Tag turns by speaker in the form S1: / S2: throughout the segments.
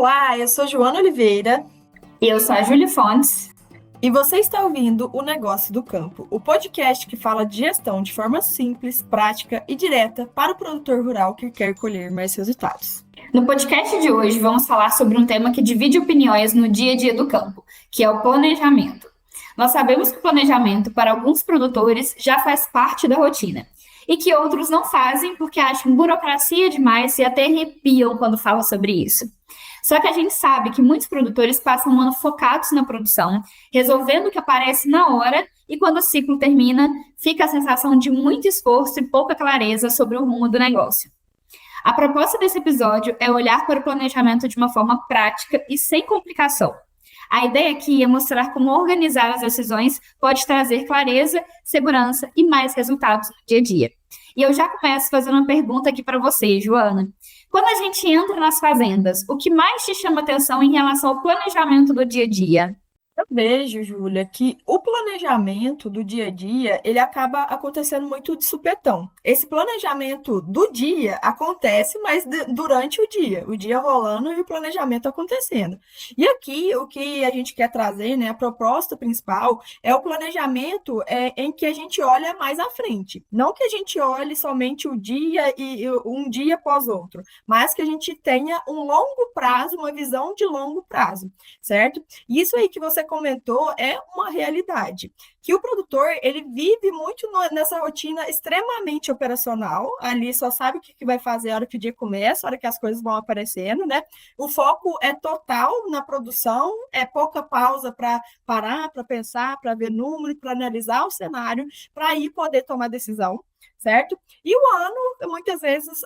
S1: Olá, eu sou Joana Oliveira
S2: E eu sou a Júlia Fontes.
S1: e você está ouvindo o Negócio do Campo, o podcast que fala de gestão de forma simples, prática e direta para o produtor rural que quer colher mais resultados.
S2: No podcast de hoje, vamos falar sobre um tema que divide opiniões no dia a dia do campo, que é o planejamento. Nós sabemos que o planejamento, para alguns produtores, já faz parte da rotina, e que outros não fazem porque acham burocracia demais e até arrepiam quando falam sobre isso. Só que a gente sabe que muitos produtores passam um ano focados na produção, resolvendo o que aparece na hora, e quando o ciclo termina, fica a sensação de muito esforço e pouca clareza sobre o rumo do negócio. A proposta desse episódio é olhar para o planejamento de uma forma prática e sem complicação. A ideia aqui é mostrar como organizar as decisões pode trazer clareza, segurança e mais resultados no dia a dia. E eu já começo fazendo uma pergunta aqui para você, Joana. Quando a gente entra nas fazendas, o que mais te chama atenção em relação ao planejamento do dia a dia?
S1: Eu vejo, Júlia, que o planejamento do dia a dia, ele acaba acontecendo muito de supetão. Esse planejamento do dia acontece, mas durante o dia rolando e o planejamento acontecendo. E aqui, o que a gente quer trazer, né, a proposta principal é o planejamento em que a gente olha mais à frente. Não que a gente olhe somente o dia e um dia após outro, mas que a gente tenha um longo prazo, uma visão de longo prazo, certo? Isso aí que você comentou é uma realidade, que o produtor, ele vive muito nessa rotina extremamente operacional, ali só sabe o que vai fazer a hora que o dia começa, a hora que as coisas vão aparecendo, né? O foco é total na produção, é pouca pausa para parar, para pensar, para ver número, para analisar o cenário, para aí poder tomar decisão, certo? E o ano, muitas vezes,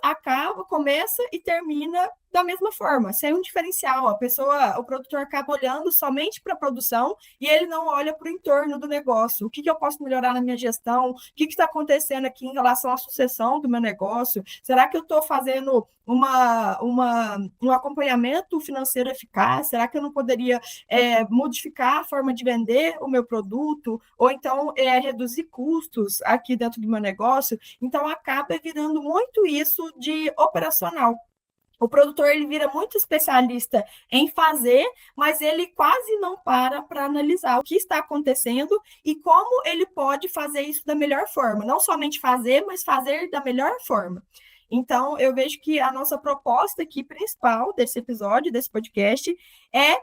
S1: começa e termina da mesma forma, sem um diferencial. O produtor acaba olhando somente para a produção e ele não olha para o entorno do negócio. O que eu posso melhorar na minha gestão? O que está acontecendo aqui em relação à sucessão do meu negócio? Será que eu estou fazendo um acompanhamento financeiro eficaz? Será que eu não poderia modificar a forma de vender o meu produto? Ou então reduzir custos aqui dentro do meu negócio? Então, acaba virando muito isso de operacional. O produtor, ele vira muito especialista em fazer, mas ele quase não para analisar o que está acontecendo e como ele pode fazer isso da melhor forma. Não somente fazer, mas fazer da melhor forma. Então, eu vejo que a nossa proposta aqui principal desse episódio, desse podcast, é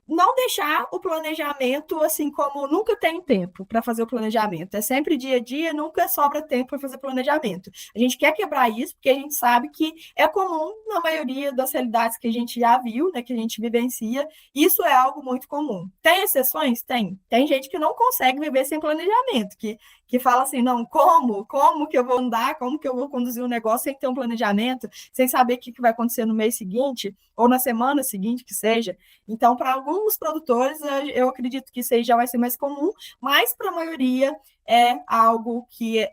S1: não deixar o planejamento assim como nunca tem tempo para fazer o planejamento. É sempre dia a dia, nunca sobra tempo para fazer planejamento. A gente quer quebrar isso porque a gente sabe que é comum na maioria das realidades que a gente já viu, né, que a gente vivencia. Isso é algo muito comum. Tem exceções? Tem. Tem gente que não consegue viver sem planejamento, que fala assim, não, como que eu vou andar, como que eu vou conduzir um negócio sem ter um planejamento, sem saber o que vai acontecer no mês seguinte, ou na semana seguinte, que seja. Então, para alguns produtores, eu acredito que isso aí já vai ser mais comum, mas para a maioria é algo que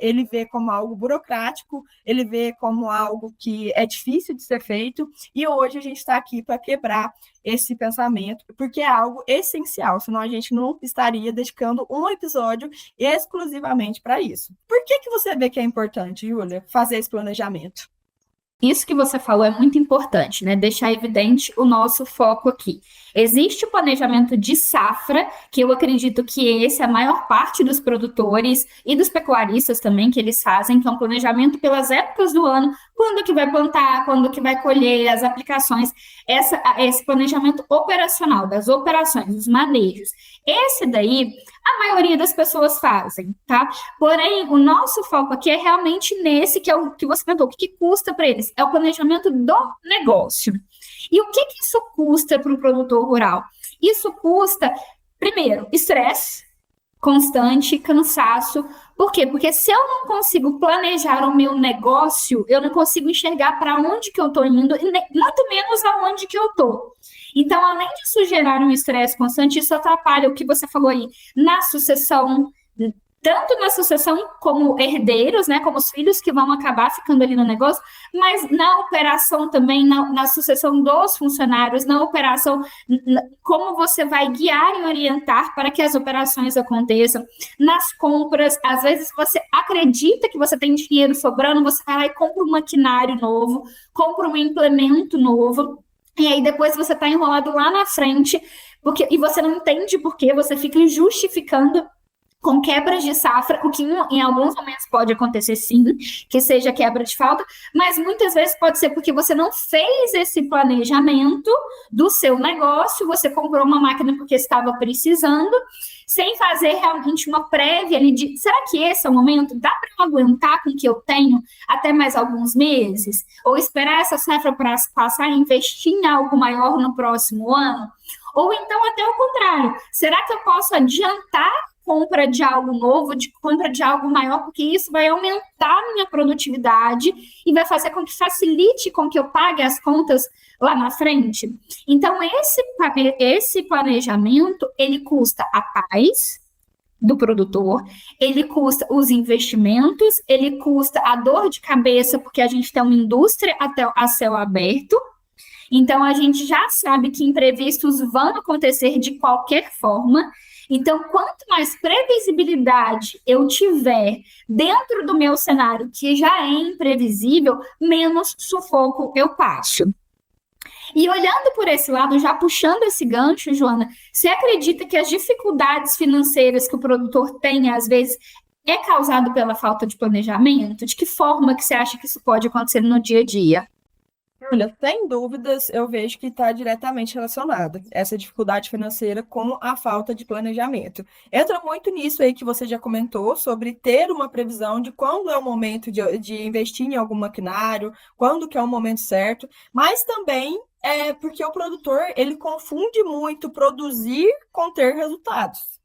S1: ele vê como algo burocrático, ele vê como algo que é difícil de ser feito, e hoje a gente está aqui para quebrar esse pensamento, porque é algo essencial, senão a gente não estaria dedicando um episódio exclusivamente para isso. Por que você vê que é importante, Júlia, fazer esse planejamento?
S2: Isso que você falou é muito importante, né? Deixar evidente o nosso foco aqui. Existe o planejamento de safra, que eu acredito que esse é a maior parte dos produtores e dos pecuaristas também que eles fazem, que é um planejamento pelas épocas do ano, quando que vai plantar, quando que vai colher, as aplicações, esse planejamento operacional, das operações, dos manejos. Esse daí, a maioria das pessoas fazem, tá? Porém, o nosso foco aqui é realmente nesse, que é o que você perguntou, o que custa para eles? É o planejamento do negócio. E o que isso custa para o produtor rural? Isso custa, primeiro, estresse constante, cansaço. Por quê? Porque se eu não consigo planejar o meu negócio, eu não consigo enxergar para onde que eu estou indo, e muito menos aonde que eu estou. Então, além disso gerar um estresse constante, isso atrapalha o que você falou aí na sucessão, tanto na sucessão como herdeiros, né, como os filhos que vão acabar ficando ali no negócio, mas na operação também, na sucessão dos funcionários, na operação, como você vai guiar e orientar para que as operações aconteçam, nas compras, às vezes você acredita que você tem dinheiro sobrando, você vai lá e compra um maquinário novo, compra um implemento novo, E aí depois você está enrolado lá na frente, e você não entende por quê, você fica justificando com quebras de safra, o que em alguns momentos pode acontecer sim, que seja quebra de falta, mas muitas vezes pode ser porque você não fez esse planejamento do seu negócio, você comprou uma máquina porque estava precisando, sem fazer realmente uma prévia ali de, será que esse é o momento? Dá para eu aguentar com o que eu tenho até mais alguns meses? Ou esperar essa safra para passar e investir em algo maior no próximo ano? Ou então até o contrário, será que eu posso adiantar compra de algo novo, de compra de algo maior, porque isso vai aumentar a minha produtividade e vai fazer com que facilite com que eu pague as contas lá na frente. Então, esse planejamento, ele custa a paz do produtor, ele custa os investimentos, ele custa a dor de cabeça, porque a gente tem uma indústria a céu aberto, então, a gente já sabe que imprevistos vão acontecer de qualquer forma. Então, quanto mais previsibilidade eu tiver dentro do meu cenário, que já é imprevisível, menos sufoco eu passo. E olhando por esse lado, já puxando esse gancho, Joana, você acredita que as dificuldades financeiras que o produtor tem, às vezes, é causado pela falta de planejamento? De que forma que você acha que isso pode acontecer no dia a dia?
S1: Olha, sem dúvidas, eu vejo que está diretamente relacionada essa dificuldade financeira com a falta de planejamento. Entra muito nisso aí que você já comentou, sobre ter uma previsão de quando é o momento de investir em algum maquinário, quando que é o momento certo, mas também é porque o produtor, ele confunde muito produzir com ter resultados.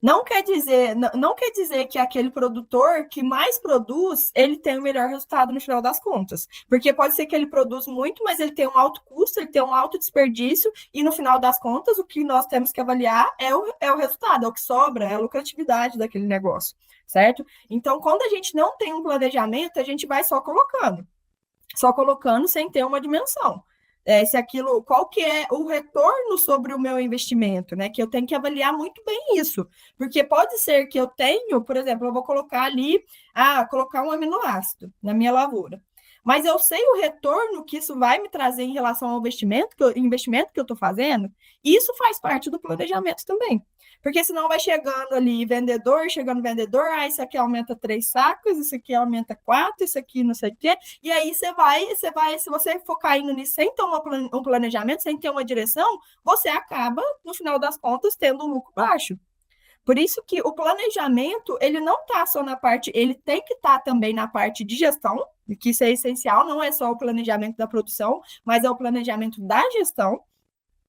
S1: Não quer dizer que aquele produtor que mais produz, ele tem o melhor resultado no final das contas. Porque pode ser que ele produz muito, mas ele tem um alto custo, ele tem um alto desperdício, e no final das contas, o que nós temos que avaliar é o resultado, é o que sobra, é a lucratividade daquele negócio, certo? Então, quando a gente não tem um planejamento, a gente vai só colocando sem ter uma dimensão. Se aquilo, qual que é o retorno sobre o meu investimento, né? Que eu tenho que avaliar muito bem isso, porque pode ser que eu tenho, por exemplo, eu vou colocar ali, colocar um aminoácido na minha lavoura, mas eu sei o retorno que isso vai me trazer em relação ao investimento que eu estou fazendo, e isso faz parte do planejamento também. Porque senão vai chegando ali vendedor, isso aqui aumenta 3 sacos, isso aqui aumenta 4, isso aqui não sei o quê. E aí se você for caindo nisso sem ter um planejamento, sem ter uma direção, você acaba, no final das contas, tendo um lucro baixo. Por isso que o planejamento, ele não está só na parte, ele tem que estar também na parte de gestão, que isso é essencial, não é só o planejamento da produção, mas é o planejamento da gestão,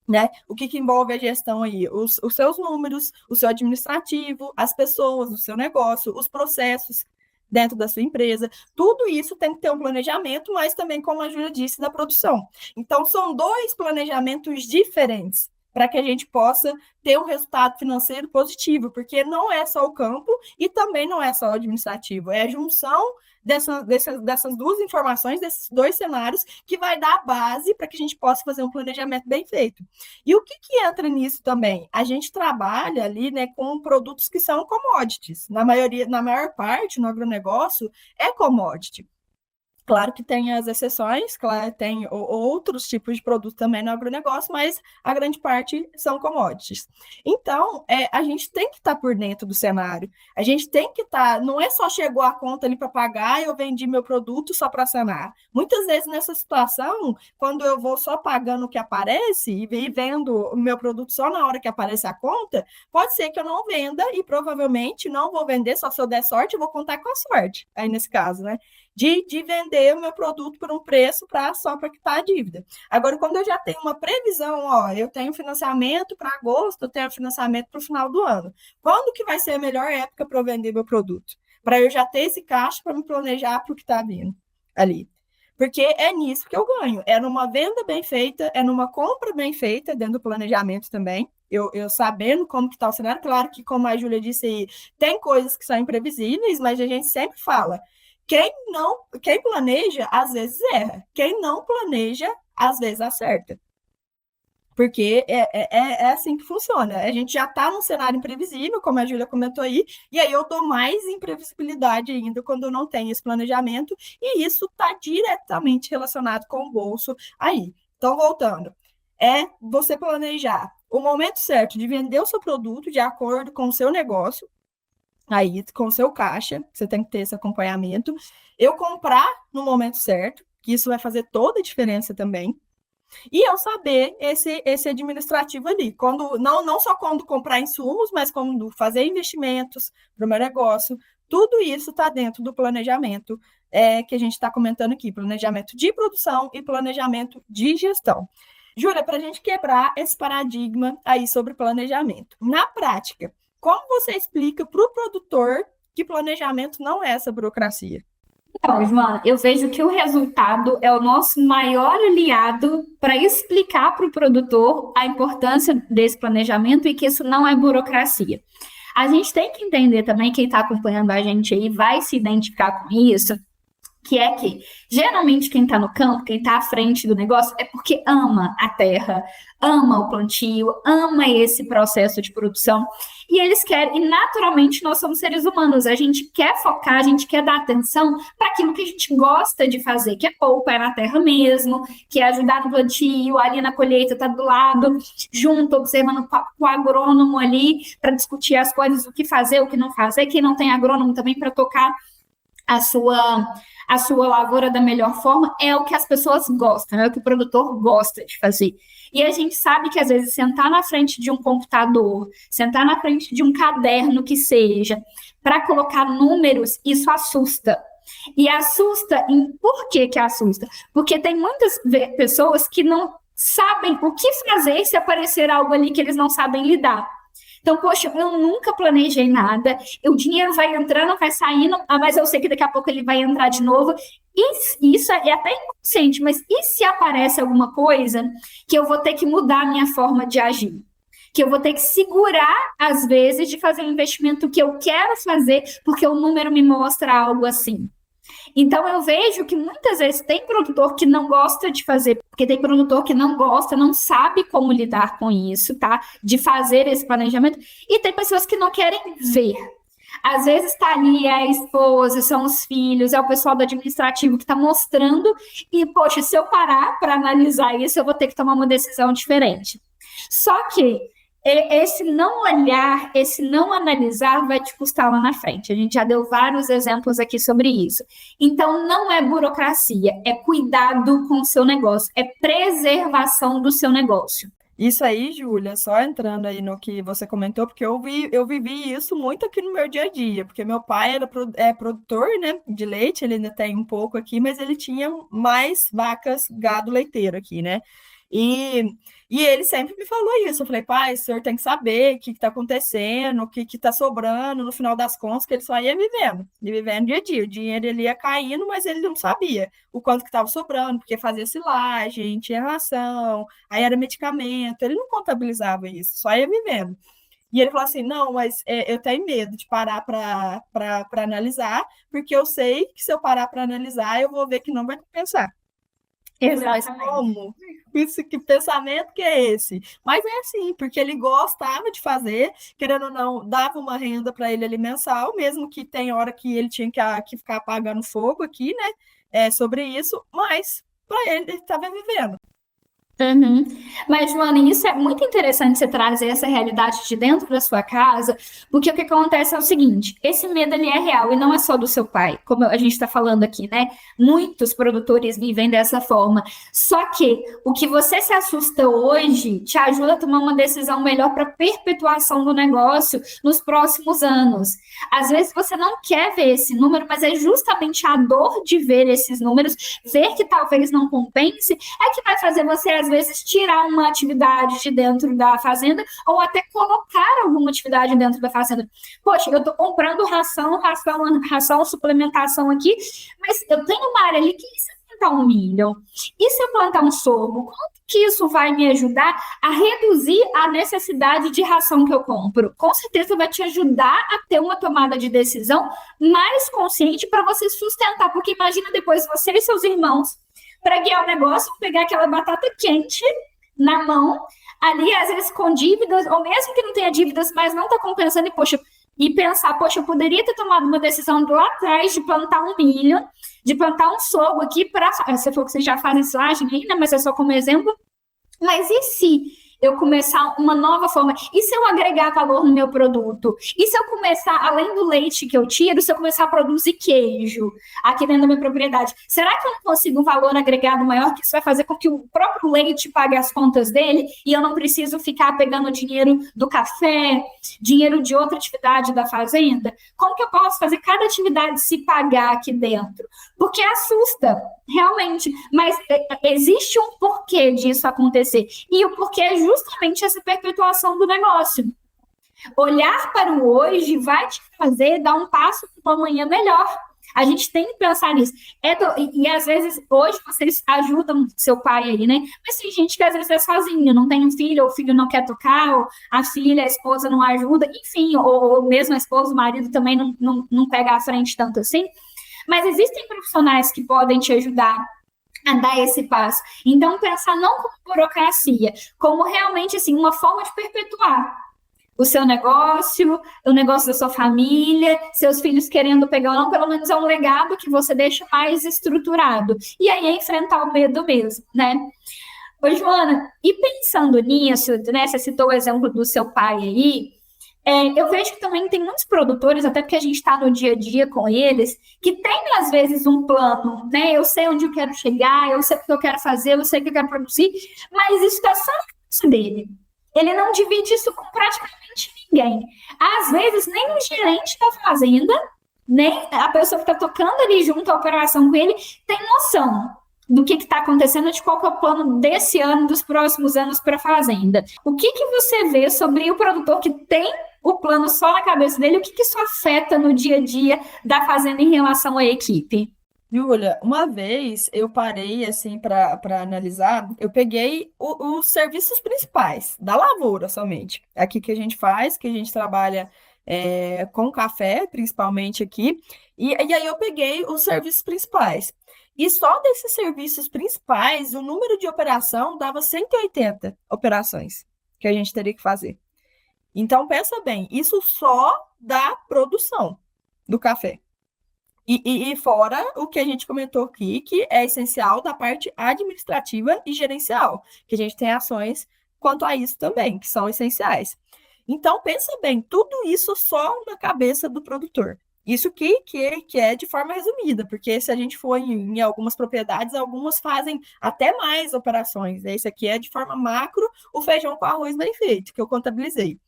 S1: né? O que envolve a gestão aí? Os seus números, o seu administrativo, as pessoas, o seu negócio, os processos dentro da sua empresa, tudo isso tem que ter um planejamento, mas também, como a Júlia disse, da produção. Então, são dois planejamentos diferentes para que a gente possa ter um resultado financeiro positivo, porque não é só o campo e também não é só o administrativo, é a junção dessas duas informações, desses dois cenários, que vai dar a base para que a gente possa fazer um planejamento bem feito. E o que entra nisso também? A gente trabalha ali, né, com produtos que são commodities. Na maior parte, no agronegócio, é commodity. Claro que tem as exceções, claro, tem outros tipos de produtos também no agronegócio, mas a grande parte são commodities. Então, a gente tem que estar por dentro do cenário. A gente tem que estar, não é só chegou a conta ali para pagar e eu vendi meu produto só para sanar. Muitas vezes nessa situação, quando eu vou só pagando o que aparece e vendo o meu produto só na hora que aparece a conta, pode ser que eu não venda e provavelmente não vou vender, só se eu der sorte, eu vou contar com a sorte, aí nesse caso, né? De vender o meu produto por um preço só para quitar a dívida. Agora, quando eu já tenho uma previsão, eu tenho financiamento para agosto, eu tenho financiamento para o final do ano. Quando que vai ser a melhor época para eu vender meu produto? Para eu já ter esse caixa para me planejar para o que está vindo ali. Porque é nisso que eu ganho. É numa venda bem feita, é numa compra bem feita, dentro do planejamento também. Eu sabendo como que está o cenário. Claro que, como a Júlia disse aí, tem coisas que são imprevisíveis, mas a gente sempre fala, quem planeja, às vezes erra. Quem não planeja, às vezes acerta. Porque é assim que funciona. A gente já está num cenário imprevisível, como a Júlia comentou aí, e aí eu dou mais imprevisibilidade ainda quando eu não tenho esse planejamento, e isso está diretamente relacionado com o bolso aí. Então, voltando, é você planejar o momento certo de vender o seu produto de acordo com o seu negócio, aí com o seu caixa, você tem que ter esse acompanhamento. Eu comprar no momento certo, que isso vai fazer toda a diferença também. E eu saber esse administrativo ali, quando não só quando comprar insumos, mas quando fazer investimentos para o meu negócio, tudo isso está dentro do planejamento que a gente está comentando aqui, planejamento de produção e planejamento de gestão. Júlia, para a gente quebrar esse paradigma aí sobre planejamento. Na prática, como você explica para o produtor que planejamento não é essa burocracia?
S2: Então, Joana, eu vejo que o resultado é o nosso maior aliado para explicar para o produtor a importância desse planejamento e que isso não é burocracia. A gente tem que entender também, quem está acompanhando a gente aí vai se identificar com isso, que é que geralmente quem está no campo, quem está à frente do negócio, é porque ama a terra, ama o plantio, ama esse processo de produção, e eles querem, e naturalmente nós somos seres humanos, a gente quer focar, a gente quer dar atenção para aquilo que a gente gosta de fazer, que é poupa, é na terra mesmo, que é ajudar no plantio, ali na colheita, tá do lado, junto, observando com o agrônomo ali, para discutir as coisas, o que fazer, o que não fazer, quem não tem agrônomo também para tocar a sua lavoura da melhor forma, é o que as pessoas gostam, é o que o produtor gosta de fazer. E a gente sabe que, às vezes, sentar na frente de um computador, sentar na frente de um caderno que seja, para colocar números, isso assusta. E assusta, por que que assusta? Porque tem muitas pessoas que não sabem o que fazer se aparecer algo ali que eles não sabem lidar. Então, poxa, eu nunca planejei nada, o dinheiro vai entrando, vai saindo, mas eu sei que daqui a pouco ele vai entrar de novo. E isso é até inconsciente, mas e se aparece alguma coisa que eu vou ter que mudar a minha forma de agir? Que eu vou ter que segurar, às vezes, de fazer um investimento que eu quero fazer, porque o número me mostra algo assim. Então, eu vejo que muitas vezes tem produtor que não gosta de fazer, porque tem produtor que não gosta, não sabe como lidar com isso, tá? De fazer esse planejamento, e tem pessoas que não querem ver. Às vezes está ali a esposa, são os filhos, é o pessoal do administrativo que está mostrando, e, poxa, se eu parar para analisar isso, eu vou ter que tomar uma decisão diferente. Só que esse não olhar, esse não analisar vai te custar lá na frente. A gente já deu vários exemplos aqui sobre isso. Então, não é burocracia, é cuidado com o seu negócio, é preservação do seu negócio.
S1: Isso aí, Júlia, só entrando aí no que você comentou, porque eu vivi isso muito aqui no meu dia a dia, porque meu pai era produtor, né, de leite, ele ainda tem um pouco aqui, mas ele tinha mais vacas, gado leiteiro aqui, né? E, e ele sempre me falou isso. Eu falei, pai, o senhor tem que saber o que está acontecendo, o que está sobrando, no final das contas, que ele só ia vivendo dia a dia. O dinheiro ele ia caindo, mas ele não sabia o quanto que estava sobrando, porque fazia silagem, tinha ração, aí era medicamento, ele não contabilizava isso, só ia vivendo. E ele falou assim: não, mas eu tenho medo de parar para analisar, porque eu sei que se eu parar para analisar, eu vou ver que não vai compensar. Mas
S2: Exatamente.
S1: como? Isso, que pensamento que é esse? Mas é assim, porque ele gostava de fazer, querendo ou não, dava uma renda para ele ali mensal, mesmo que tem hora que ele tinha que ficar apagando fogo aqui, né? Sobre isso, mas para ele estava vivendo.
S2: Uhum. Mas, Joana, isso é muito interessante você trazer essa realidade de dentro da sua casa, porque o que acontece é o seguinte: esse medo ele é real e não é só do seu pai, como a gente está falando aqui, né? Muitos produtores vivem dessa forma. Só que o que você se assusta hoje te ajuda a tomar uma decisão melhor para a perpetuação do negócio nos próximos anos. Às vezes você não quer ver esse número, mas é justamente a dor de ver esses números, ver que talvez não compense, é que vai fazer você, às vezes, tirar uma atividade de dentro da fazenda ou até colocar alguma atividade dentro da fazenda. Poxa, eu estou comprando ração, suplementação aqui, mas eu tenho uma área ali que e se eu plantar um milho? E se eu plantar um sorgo? Quanto que isso vai me ajudar a reduzir a necessidade de ração que eu compro? Com certeza vai te ajudar a ter uma tomada de decisão mais consciente para você sustentar, porque imagina depois você e seus irmãos para guiar o negócio, pegar aquela batata quente na mão, ali, às vezes com dívidas, ou mesmo que não tenha dívidas, mas não está compensando, e, poxa, e pensar, poxa, eu poderia ter tomado uma decisão lá atrás de plantar um milho, de plantar um sorgo aqui para. Você falou que você já faz silagem ainda, mas é só como exemplo. Mas e se eu começar uma nova forma? E se eu agregar valor no meu produto? E se eu começar, além do leite que eu tiro, se eu começar a produzir queijo aqui dentro da minha propriedade? Será que eu não consigo um valor agregado maior que isso vai fazer com que o próprio leite pague as contas dele e eu não preciso ficar pegando dinheiro do café, dinheiro de outra atividade da fazenda? Como que eu posso fazer cada atividade se pagar aqui dentro? Porque assusta, realmente, mas existe um porquê disso acontecer. E o porquê é justamente essa perpetuação do negócio. Olhar para o hoje vai te fazer dar um passo para o amanhã melhor. A gente tem que pensar nisso. E às vezes, hoje vocês ajudam seu pai aí, né? Mas tem gente que às vezes é sozinha, não tem um filho, ou o filho não quer tocar, ou a filha, a esposa não ajuda, enfim, ou mesmo a esposa, o marido também não pega à frente tanto assim. Mas existem profissionais que podem te ajudar a dar esse passo. Então, pensar não como burocracia, como realmente assim, uma forma de perpetuar o seu negócio, o negócio da sua família, seus filhos querendo pegar ou não, pelo menos é um legado que você deixa mais estruturado. E aí é enfrentar o medo mesmo, né? Ô, Joana, e pensando nisso, né? Você citou o exemplo do seu pai aí, eu vejo que também tem muitos produtores, até porque a gente está no dia a dia com eles, que tem às vezes um plano, né? Eu sei onde eu quero chegar, eu sei o que eu quero fazer, eu sei o que eu quero produzir, mas isso está só na cabeça dele. Ele não divide isso com praticamente ninguém. Às vezes, nem o gerente da fazenda, nem a pessoa que está tocando ali junto à operação com ele, tem noção do que está acontecendo, de qual que é o plano desse ano, dos próximos anos para a fazenda. O que você vê sobre o produtor que tem o plano só na cabeça dele? O que isso afeta no dia a dia da fazenda em relação à equipe?
S1: Júlia, uma vez eu parei assim para analisar, eu peguei os serviços principais da lavoura somente. Aqui que a gente faz, que a gente trabalha com café, principalmente aqui, e aí eu peguei os serviços principais. E só desses serviços principais, o número de operação dava 180 operações que a gente teria que fazer. Então, pensa bem, isso só da produção do café. E fora o que a gente comentou aqui, que é essencial da parte administrativa e gerencial, que a gente tem ações quanto a isso também, que são essenciais. Então, pensa bem, tudo isso só na cabeça do produtor. Isso que é de forma resumida, porque se a gente for em algumas propriedades, algumas fazem até mais operações. Né? Esse aqui é de forma macro, o feijão com arroz bem feito, que eu contabilizei.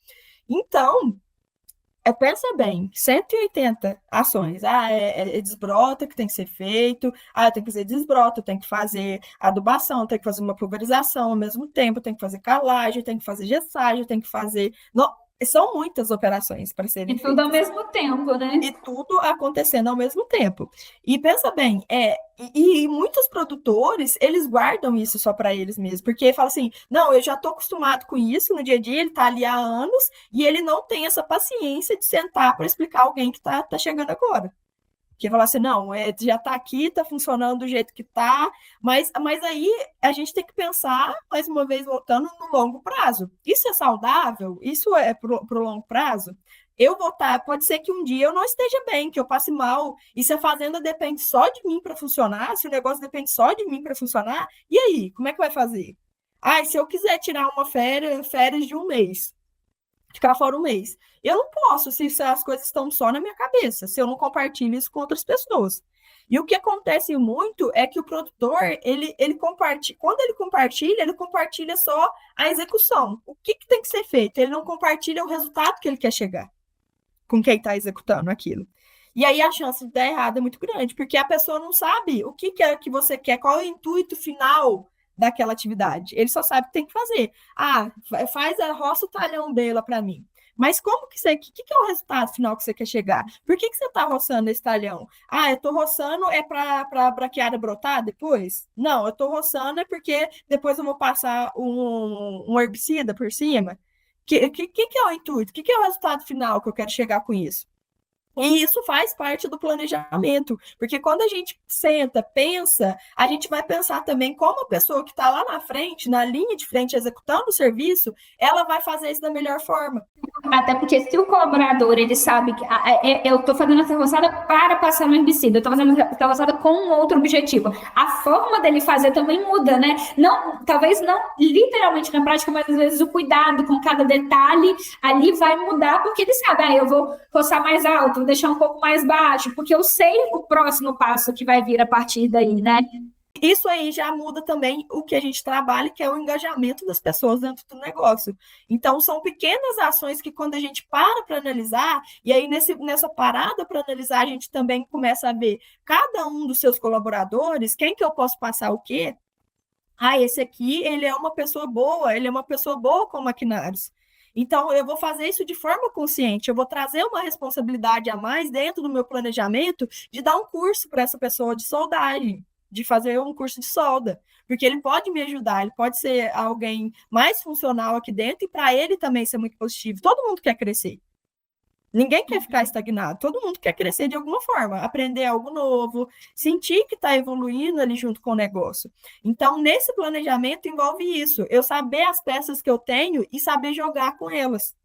S1: Então, pensa bem, 180 ações. É desbrota que tem que ser feito. Tem que fazer desbrota, tem que fazer adubação, tem que fazer uma pulverização ao mesmo tempo, tem que fazer calagem, tem que fazer gessagem, tem que fazer. Não, são muitas operações para serem
S2: E tudo ao
S1: feitas.
S2: mesmo tempo, né?
S1: E tudo acontecendo ao mesmo tempo. E pensa bem, e muitos produtores, eles guardam isso só para eles mesmos, porque fala assim, não, eu já estou acostumado com isso no dia a dia, ele está ali há anos, e ele não tem essa paciência de sentar para explicar alguém que tá chegando agora. Que falar assim, não, já está aqui, está funcionando do jeito que está, mas aí a gente tem que pensar, mais uma vez, voltando no longo prazo. Isso é saudável? Isso é pro longo prazo? Eu vou estar, pode ser que um dia eu não esteja bem, que eu passe mal, e se a fazenda depende só de mim para funcionar, se o negócio depende só de mim para funcionar, e aí, como é que vai fazer? E se eu quiser tirar uma férias de um mês, ficar fora um mês. Eu não posso se as coisas estão só na minha cabeça, se eu não compartilho isso com outras pessoas. E o que acontece muito é que o produtor, ele compartilha, quando ele compartilha só a execução. O que tem que ser feito? Ele não compartilha o resultado que ele quer chegar com quem está executando aquilo. E aí a chance de dar errado é muito grande, porque a pessoa não sabe o que é que você quer, qual é o intuito final daquela atividade. Ele só sabe o que tem que fazer. Faz a roça o talhão dela para mim. Mas como que você, que é o resultado final que você quer chegar? Por que você está roçando esse talhão? Eu estou roçando para a braquiária brotar depois? Não, eu estou roçando porque depois eu vou passar um herbicida por cima. Que é o intuito? Que é o resultado final que eu quero chegar com isso? E isso faz parte do planejamento, porque quando a gente senta, pensa, a gente vai pensar também como a pessoa que está lá na frente, na linha de frente, executando o serviço, ela vai fazer isso da melhor forma.
S2: Até porque se o colaborador, ele sabe que eu estou fazendo essa roçada para passar no herbicida, eu estou fazendo essa roçada com um outro objetivo. A forma dele fazer também muda, né? Não, talvez não literalmente na prática, mas às vezes o cuidado com cada detalhe ali vai mudar, porque ele sabe, eu vou roçar mais alto, vou deixar um pouco mais baixo, porque eu sei o próximo passo que vai vir a partir daí, né?
S1: Isso aí já muda também o que a gente trabalha, que é o engajamento das pessoas dentro do negócio. Então, são pequenas ações que, quando a gente para analisar, e aí nessa parada para analisar, a gente também começa a ver cada um dos seus colaboradores, quem que eu posso passar o quê? Esse aqui, ele é uma pessoa boa, ele é uma pessoa boa com maquinários. Então, eu vou fazer isso de forma consciente, eu vou trazer uma responsabilidade a mais dentro do meu planejamento de dar um curso para essa pessoa de soldagem, de fazer um curso de solda, porque ele pode me ajudar, ele pode ser alguém mais funcional aqui dentro e para ele também ser muito positivo. Todo mundo quer crescer. Ninguém quer ficar estagnado, todo mundo quer crescer de alguma forma, aprender algo novo, sentir que está evoluindo ali junto com o negócio. Então, nesse planejamento envolve isso, eu saber as peças que eu tenho e saber jogar com elas.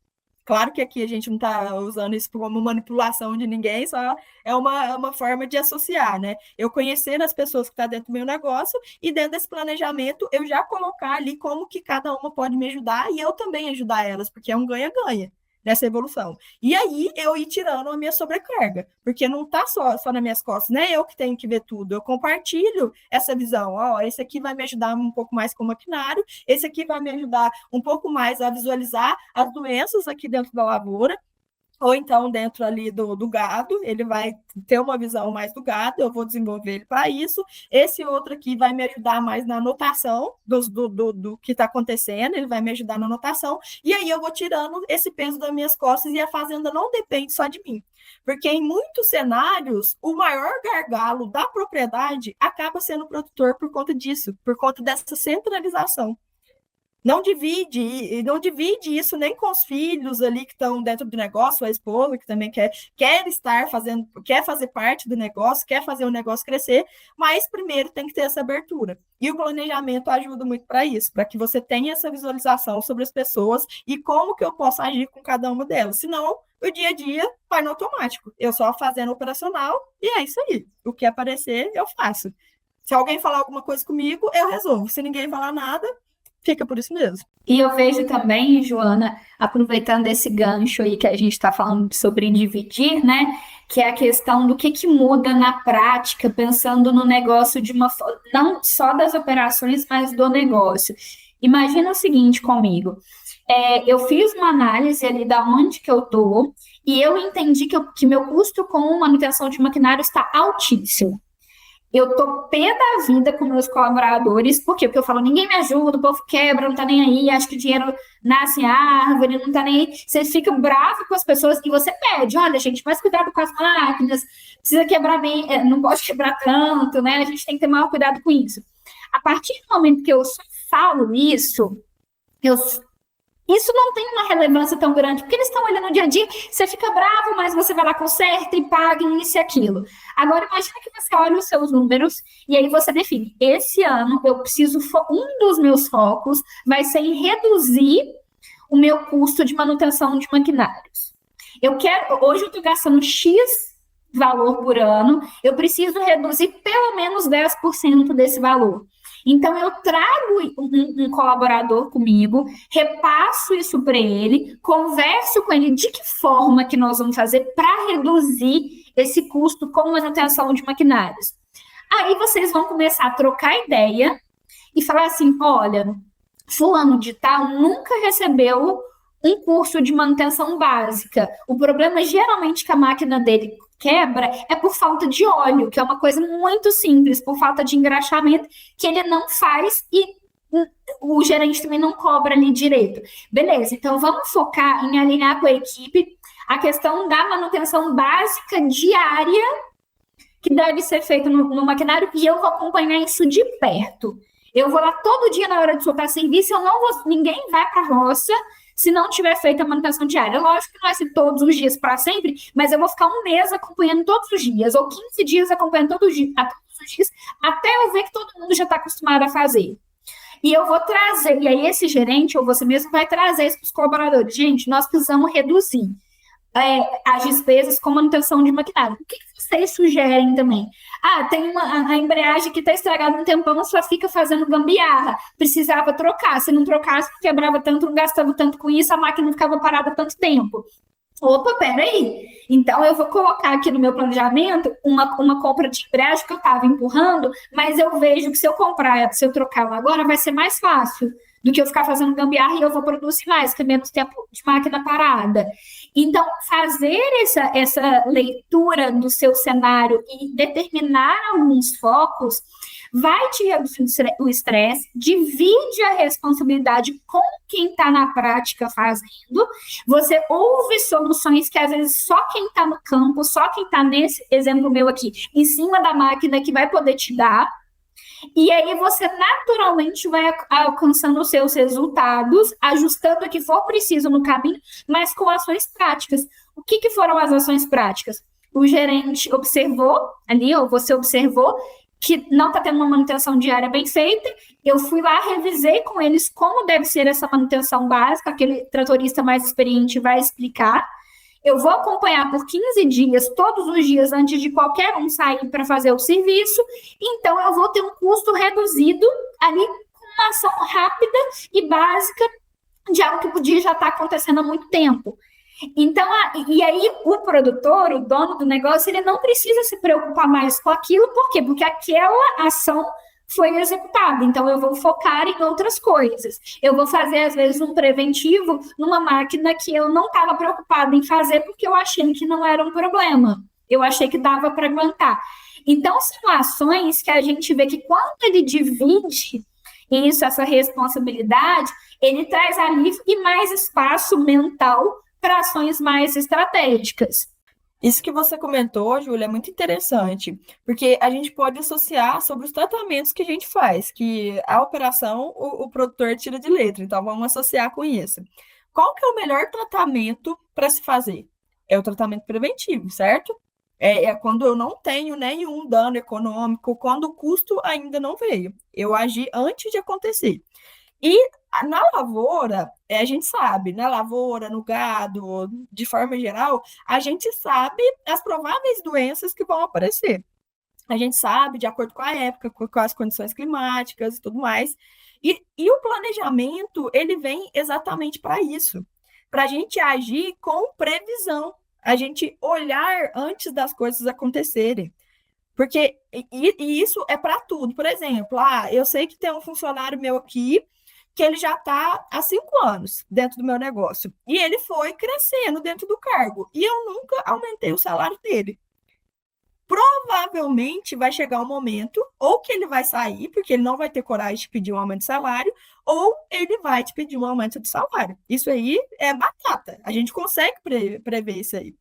S1: Claro que aqui a gente não está usando isso como manipulação de ninguém, só é uma forma de associar, né? Eu conhecer as pessoas que estão dentro do meu negócio e dentro desse planejamento eu já colocar ali como que cada uma pode me ajudar e eu também ajudar elas, porque é um ganha-ganha nessa evolução. E aí eu ir tirando a minha sobrecarga, porque não está só nas minhas costas, né? Eu que tenho que ver tudo. Eu compartilho essa visão. Esse aqui vai me ajudar um pouco mais com o maquinário, esse aqui vai me ajudar um pouco mais a visualizar as doenças aqui dentro da lavoura, ou então dentro ali do gado, ele vai ter uma visão mais do gado, eu vou desenvolver ele para isso. Esse outro aqui vai me ajudar mais na anotação do que está acontecendo, ele vai me ajudar na anotação, e aí eu vou tirando esse peso das minhas costas e a fazenda não depende só de mim. Porque em muitos cenários, o maior gargalo da propriedade acaba sendo o produtor por conta disso, por conta dessa centralização. Não divide isso nem com os filhos ali que estão dentro do negócio, a esposa que também quer estar fazendo, quer fazer parte do negócio, quer fazer o negócio crescer, mas primeiro tem que ter essa abertura. E o planejamento ajuda muito para isso, para que você tenha essa visualização sobre as pessoas e como que eu posso agir com cada uma delas. Senão, o dia a dia vai no automático. Eu só fazendo operacional e é isso aí. O que aparecer, eu faço. Se alguém falar alguma coisa comigo, eu resolvo. Se ninguém falar nada, fica por isso mesmo.
S2: E eu vejo também, Joana, aproveitando esse gancho aí que a gente está falando sobre dividir, né? Que é a questão do que muda na prática, pensando no negócio de uma forma, não só das operações, mas do negócio. Imagina o seguinte comigo. Eu fiz uma análise ali da onde que eu estou e eu entendi que meu custo com manutenção de maquinário está altíssimo. Eu tô pé da vida com meus colaboradores, por quê? Porque eu falo, ninguém me ajuda, o povo quebra, não tá nem aí, acho que o dinheiro nasce em árvore, não tá nem aí. Você fica bravo com as pessoas e você pede, olha, gente, mais cuidado com as máquinas, precisa quebrar bem, não pode quebrar tanto, né? A gente tem que ter maior cuidado com isso. A partir do momento que eu só falo isso, isso não tem uma relevância tão grande, porque eles estão olhando no dia a dia, você fica bravo, mas você vai lá, conserta e paga isso e aquilo. Agora, imagina que você olha os seus números e aí você define, esse ano eu preciso, um dos meus focos vai ser em reduzir o meu custo de manutenção de maquinários. Hoje eu estou gastando X valor por ano, eu preciso reduzir pelo menos 10% desse valor. Então, eu trago um colaborador comigo, repasso isso para ele, converso com ele de que forma que nós vamos fazer para reduzir esse custo com manutenção de maquinários. Aí vocês vão começar a trocar ideia e falar assim, olha, fulano de tal nunca recebeu um curso de manutenção básica. O problema geralmente que a máquina dele quebra é por falta de óleo, que é uma coisa muito simples, por falta de engraxamento, que ele não faz e o gerente também não cobra ali direito. Beleza, então vamos focar em alinhar com a equipe a questão da manutenção básica diária que deve ser feita no maquinário e eu vou acompanhar isso de perto. Eu vou lá todo dia na hora de soltar serviço, ninguém vai para a roça se não tiver feita a manutenção diária. Lógico que não é assim todos os dias para sempre, mas eu vou ficar um mês acompanhando todos os dias, ou 15 dias acompanhando todos os dias, até eu ver que todo mundo já está acostumado a fazer. E eu vou trazer, e aí esse gerente ou você mesmo vai trazer isso para os colaboradores. Gente, nós precisamos reduzir as despesas com manutenção de maquinário. O que vocês sugerem também? Ah, tem a embreagem que está estragada um tempão, só fica fazendo gambiarra. Precisava trocar. Se não trocasse, quebrava tanto, não gastava tanto com isso, a máquina não ficava parada tanto tempo. Opa, peraí. Então, eu vou colocar aqui no meu planejamento uma compra de embreagem que eu estava empurrando, mas eu vejo que se eu comprar, se eu trocar ela agora, vai ser mais fácil do que eu ficar fazendo gambiarra e eu vou produzir mais, que é menos tempo de máquina parada. Então, fazer essa leitura do seu cenário e determinar alguns focos vai te reduzir o estresse, divide a responsabilidade com quem está na prática fazendo, você ouve soluções que às vezes só quem está no campo, só quem está nesse exemplo meu aqui, em cima da máquina que vai poder te dar, e aí você naturalmente vai alcançando os seus resultados, ajustando o que for preciso no caminho, mas com ações práticas. O que foram as ações práticas? O gerente observou ali, ou você observou, que não está tendo uma manutenção diária bem feita, eu fui lá, revisei com eles como deve ser essa manutenção básica, aquele tratorista mais experiente vai explicar. Eu vou acompanhar por 15 dias, todos os dias, antes de qualquer um sair para fazer o serviço, então eu vou ter um custo reduzido ali com uma ação rápida e básica de algo que podia já estar acontecendo há muito tempo. Então, e aí o produtor, o dono do negócio, ele não precisa se preocupar mais com aquilo, por quê? Porque aquela ação foi executada, então eu vou focar em outras coisas. Eu vou fazer, às vezes, um preventivo numa máquina que eu não estava preocupada em fazer, porque eu achei que não era um problema. Eu achei que dava para aguentar. Então, são ações que a gente vê que quando ele divide isso, essa responsabilidade, ele traz alívio e mais espaço mental para ações mais estratégicas.
S1: Isso que você comentou, Júlia, é muito interessante, porque a gente pode associar sobre os tratamentos que a gente faz, que a operação o produtor tira de letra, então vamos associar com isso. Qual que é o melhor tratamento para se fazer? É o tratamento preventivo, certo? É quando eu não tenho nenhum dano econômico, quando o custo ainda não veio. Eu agi antes de acontecer. E na lavoura, a gente sabe, na lavoura, no gado, de forma geral, a gente sabe as prováveis doenças que vão aparecer. A gente sabe, de acordo com a época, com as condições climáticas e tudo mais. E o planejamento, ele vem exatamente para isso, para a gente agir com previsão, a gente olhar antes das coisas acontecerem. Porque e isso é para tudo. Por exemplo, eu sei que tem um funcionário meu aqui que ele já está há 5 anos dentro do meu negócio. E ele foi crescendo dentro do cargo. E eu nunca aumentei o salário dele. Provavelmente vai chegar um momento, ou que ele vai sair, porque ele não vai ter coragem de pedir um aumento de salário, ou ele vai te pedir um aumento de salário. Isso aí é batata. A gente consegue prever isso aí,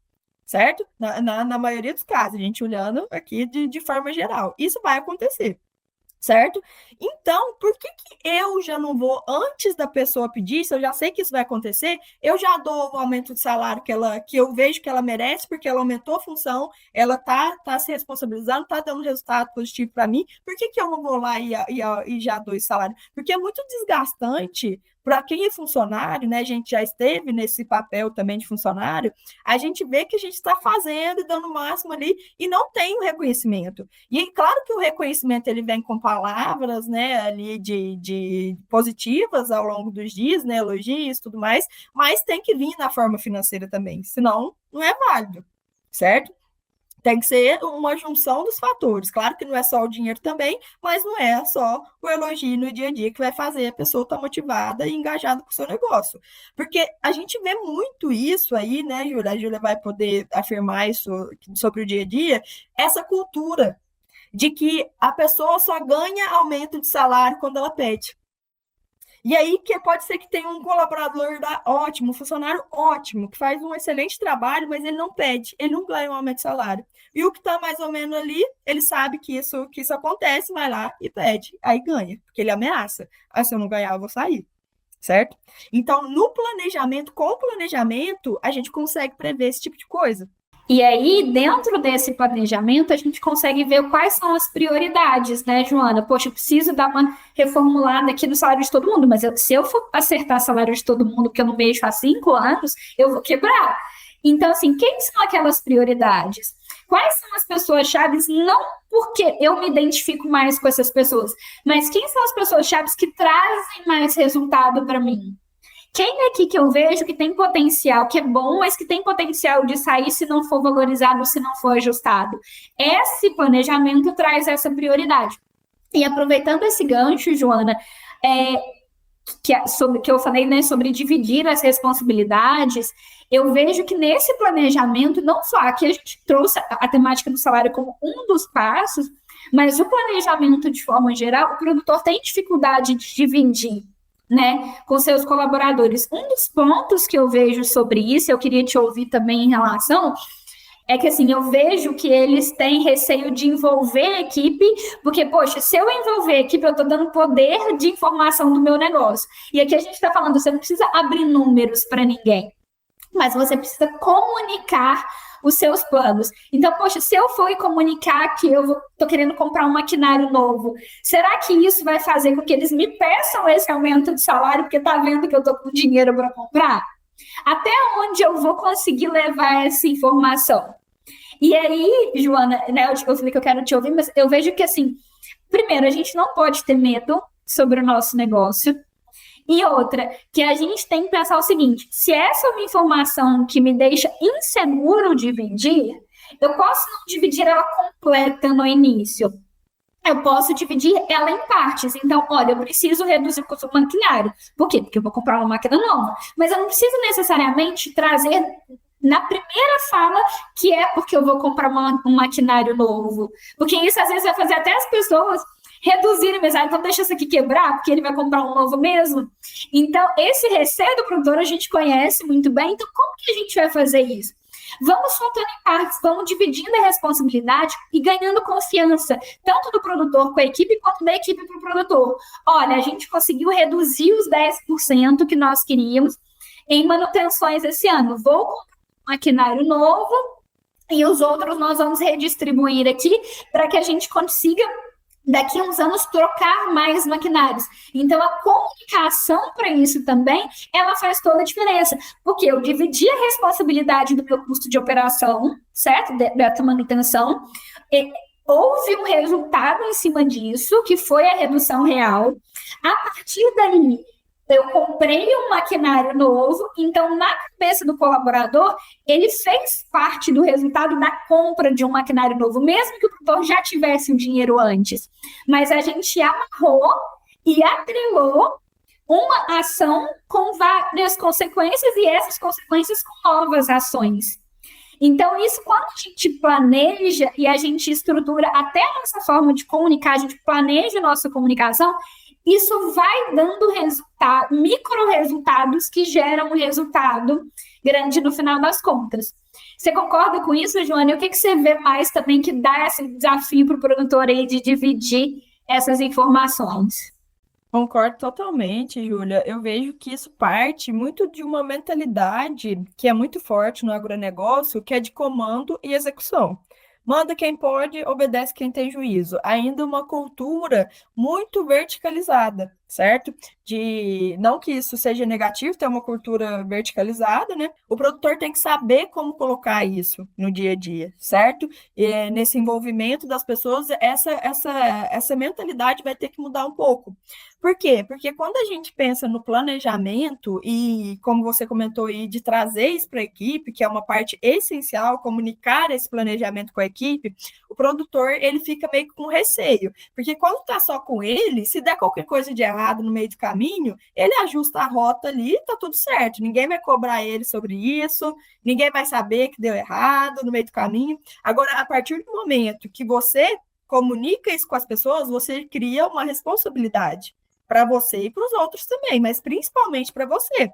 S1: certo? Na maioria dos casos, a gente olhando aqui de forma geral. Isso vai acontecer. Certo? Então, por que eu já não vou, antes da pessoa pedir, se eu já sei que isso vai acontecer, eu já dou o aumento de salário que eu vejo que ela merece, porque ela aumentou a função, ela tá se responsabilizando, tá dando resultado positivo para mim, por que eu não vou lá e já dou esse salário? Porque é muito desgastante para quem é funcionário, né? A gente já esteve nesse papel também de funcionário, a gente vê que a gente está fazendo e dando o máximo ali e não tem o reconhecimento. E claro que o reconhecimento ele vem com palavras, né, ali de positivas ao longo dos dias, né, elogios e tudo mais, mas tem que vir na forma financeira também, senão não é válido, certo? Tem que ser uma junção dos fatores. Claro que não é só o dinheiro também, mas não é só o elogio no dia a dia que vai fazer a pessoa estar motivada e engajada com o seu negócio. Porque a gente vê muito isso aí, né, Júlia? A Júlia vai poder afirmar isso sobre o dia a dia, essa cultura de que a pessoa só ganha aumento de salário quando ela pede. E aí que pode ser que tenha um colaborador ótimo, um funcionário ótimo, que faz um excelente trabalho, mas ele não pede, ele não ganha um aumento de salário. E o que está mais ou menos ali, ele sabe que isso acontece, vai lá e pede, aí ganha, porque ele ameaça. Se eu não ganhar, eu vou sair. certo? Então, no planejamento, com o planejamento, a gente consegue prever esse tipo de coisa.
S2: E aí, dentro desse planejamento, a gente consegue ver quais são as prioridades, né, Joana? Poxa, eu preciso dar uma reformulada aqui no salário de todo mundo, mas se eu for acertar o salário de todo mundo, que eu não mexo há 5 anos, eu vou quebrar. Então, assim, quem são aquelas prioridades? Quais são as pessoas-chave? Não porque eu me identifico mais com essas pessoas, mas quem são as pessoas-chave que trazem mais resultado para mim? Quem aqui que eu vejo que tem potencial, que é bom, mas que tem potencial de sair se não for valorizado, se não for ajustado? Esse planejamento traz essa prioridade. E aproveitando esse gancho, Joana, é, que eu falei, né, sobre dividir as responsabilidades, eu vejo que nesse planejamento, não só aqui a gente trouxe a temática do salário como um dos passos, mas o planejamento de forma geral, o produtor tem dificuldade de dividir, né, com seus colaboradores. Um dos pontos que eu vejo sobre isso, eu queria te ouvir também em relação, é que assim, eu vejo que eles têm receio de envolver a equipe, porque, poxa, se eu envolver a equipe, eu estou dando poder de informação do meu negócio. E aqui a gente está falando, você não precisa abrir números para ninguém, mas você precisa comunicar os seus planos. Então, poxa, se eu for comunicar que eu estou querendo comprar um maquinário novo, será que isso vai fazer com que eles me peçam esse aumento de salário porque está vendo que eu estou com dinheiro para comprar? Até onde eu vou conseguir levar essa informação? E aí, Joana, né, eu falei que eu quero te ouvir, mas eu vejo que, assim, primeiro, a gente não pode ter medo sobre o nosso negócio. E outra, que a gente tem que pensar o seguinte: se essa é uma informação que me deixa inseguro dividir, eu posso não dividir ela completa no início. Eu posso dividir ela em partes. Então, olha, eu preciso reduzir o custo do maquinário. Por quê? Porque eu vou comprar uma máquina nova. Mas eu não preciso necessariamente trazer na primeira fala que é porque eu vou comprar um maquinário novo. Porque isso às vezes vai fazer até as pessoas reduzirem mesmo. Ah, então deixa isso aqui quebrar, porque ele vai comprar um novo mesmo. Então, esse receio do produtor a gente conhece muito bem. Então, como que a gente vai fazer isso? Vamos soltando em partes, vamos dividindo a responsabilidade e ganhando confiança, tanto do produtor com a equipe, quanto da equipe para o produtor. Olha, a gente conseguiu reduzir os 10% que nós queríamos em manutenções esse ano. Vou comprar um maquinário novo e os outros nós vamos redistribuir aqui para que a gente consiga daqui a uns anos trocar mais maquinários. Então a comunicação para isso também, ela faz toda a diferença, porque eu dividi a responsabilidade do meu custo de operação, certo? Dessa manutenção, e houve um resultado em cima disso, que foi a redução real. A partir daí, eu comprei um maquinário novo, então na cabeça do colaborador, ele fez parte do resultado da compra de um maquinário novo, mesmo que o produtor já tivesse o dinheiro antes. Mas a gente amarrou e atrelou uma ação com várias consequências e essas consequências com novas ações. Então, isso quando a gente planeja e a gente estrutura até a nossa forma de comunicar, a gente planeja a nossa comunicação, isso vai dando resultado, micro resultados que geram um resultado grande no final das contas. Você concorda com isso, Joana? E o que você vê mais também que dá esse desafio para o produtor aí de dividir essas informações?
S1: Concordo totalmente, Júlia. Eu vejo que isso parte muito de uma mentalidade que é muito forte no agronegócio, que é de comando e execução. Manda quem pode, obedece quem tem juízo. Ainda uma cultura muito verticalizada, certo? De não que isso seja negativo, ter uma cultura verticalizada, né? O produtor tem que saber como colocar isso no dia a dia, certo? E nesse envolvimento das pessoas, essa mentalidade vai ter que mudar um pouco. Por quê? Porque quando a gente pensa no planejamento e, como você comentou aí, de trazer isso para a equipe, que é uma parte essencial, comunicar esse planejamento com a equipe, o produtor ele fica meio que com receio. Porque quando está só com ele, se der qualquer coisa de errado no meio do caminho, ele ajusta a rota ali e tá tudo certo. Ninguém vai cobrar ele sobre isso, ninguém vai saber que deu errado no meio do caminho. Agora, a partir do momento que você comunica isso com as pessoas, você cria uma responsabilidade para você e para os outros também, mas principalmente para você,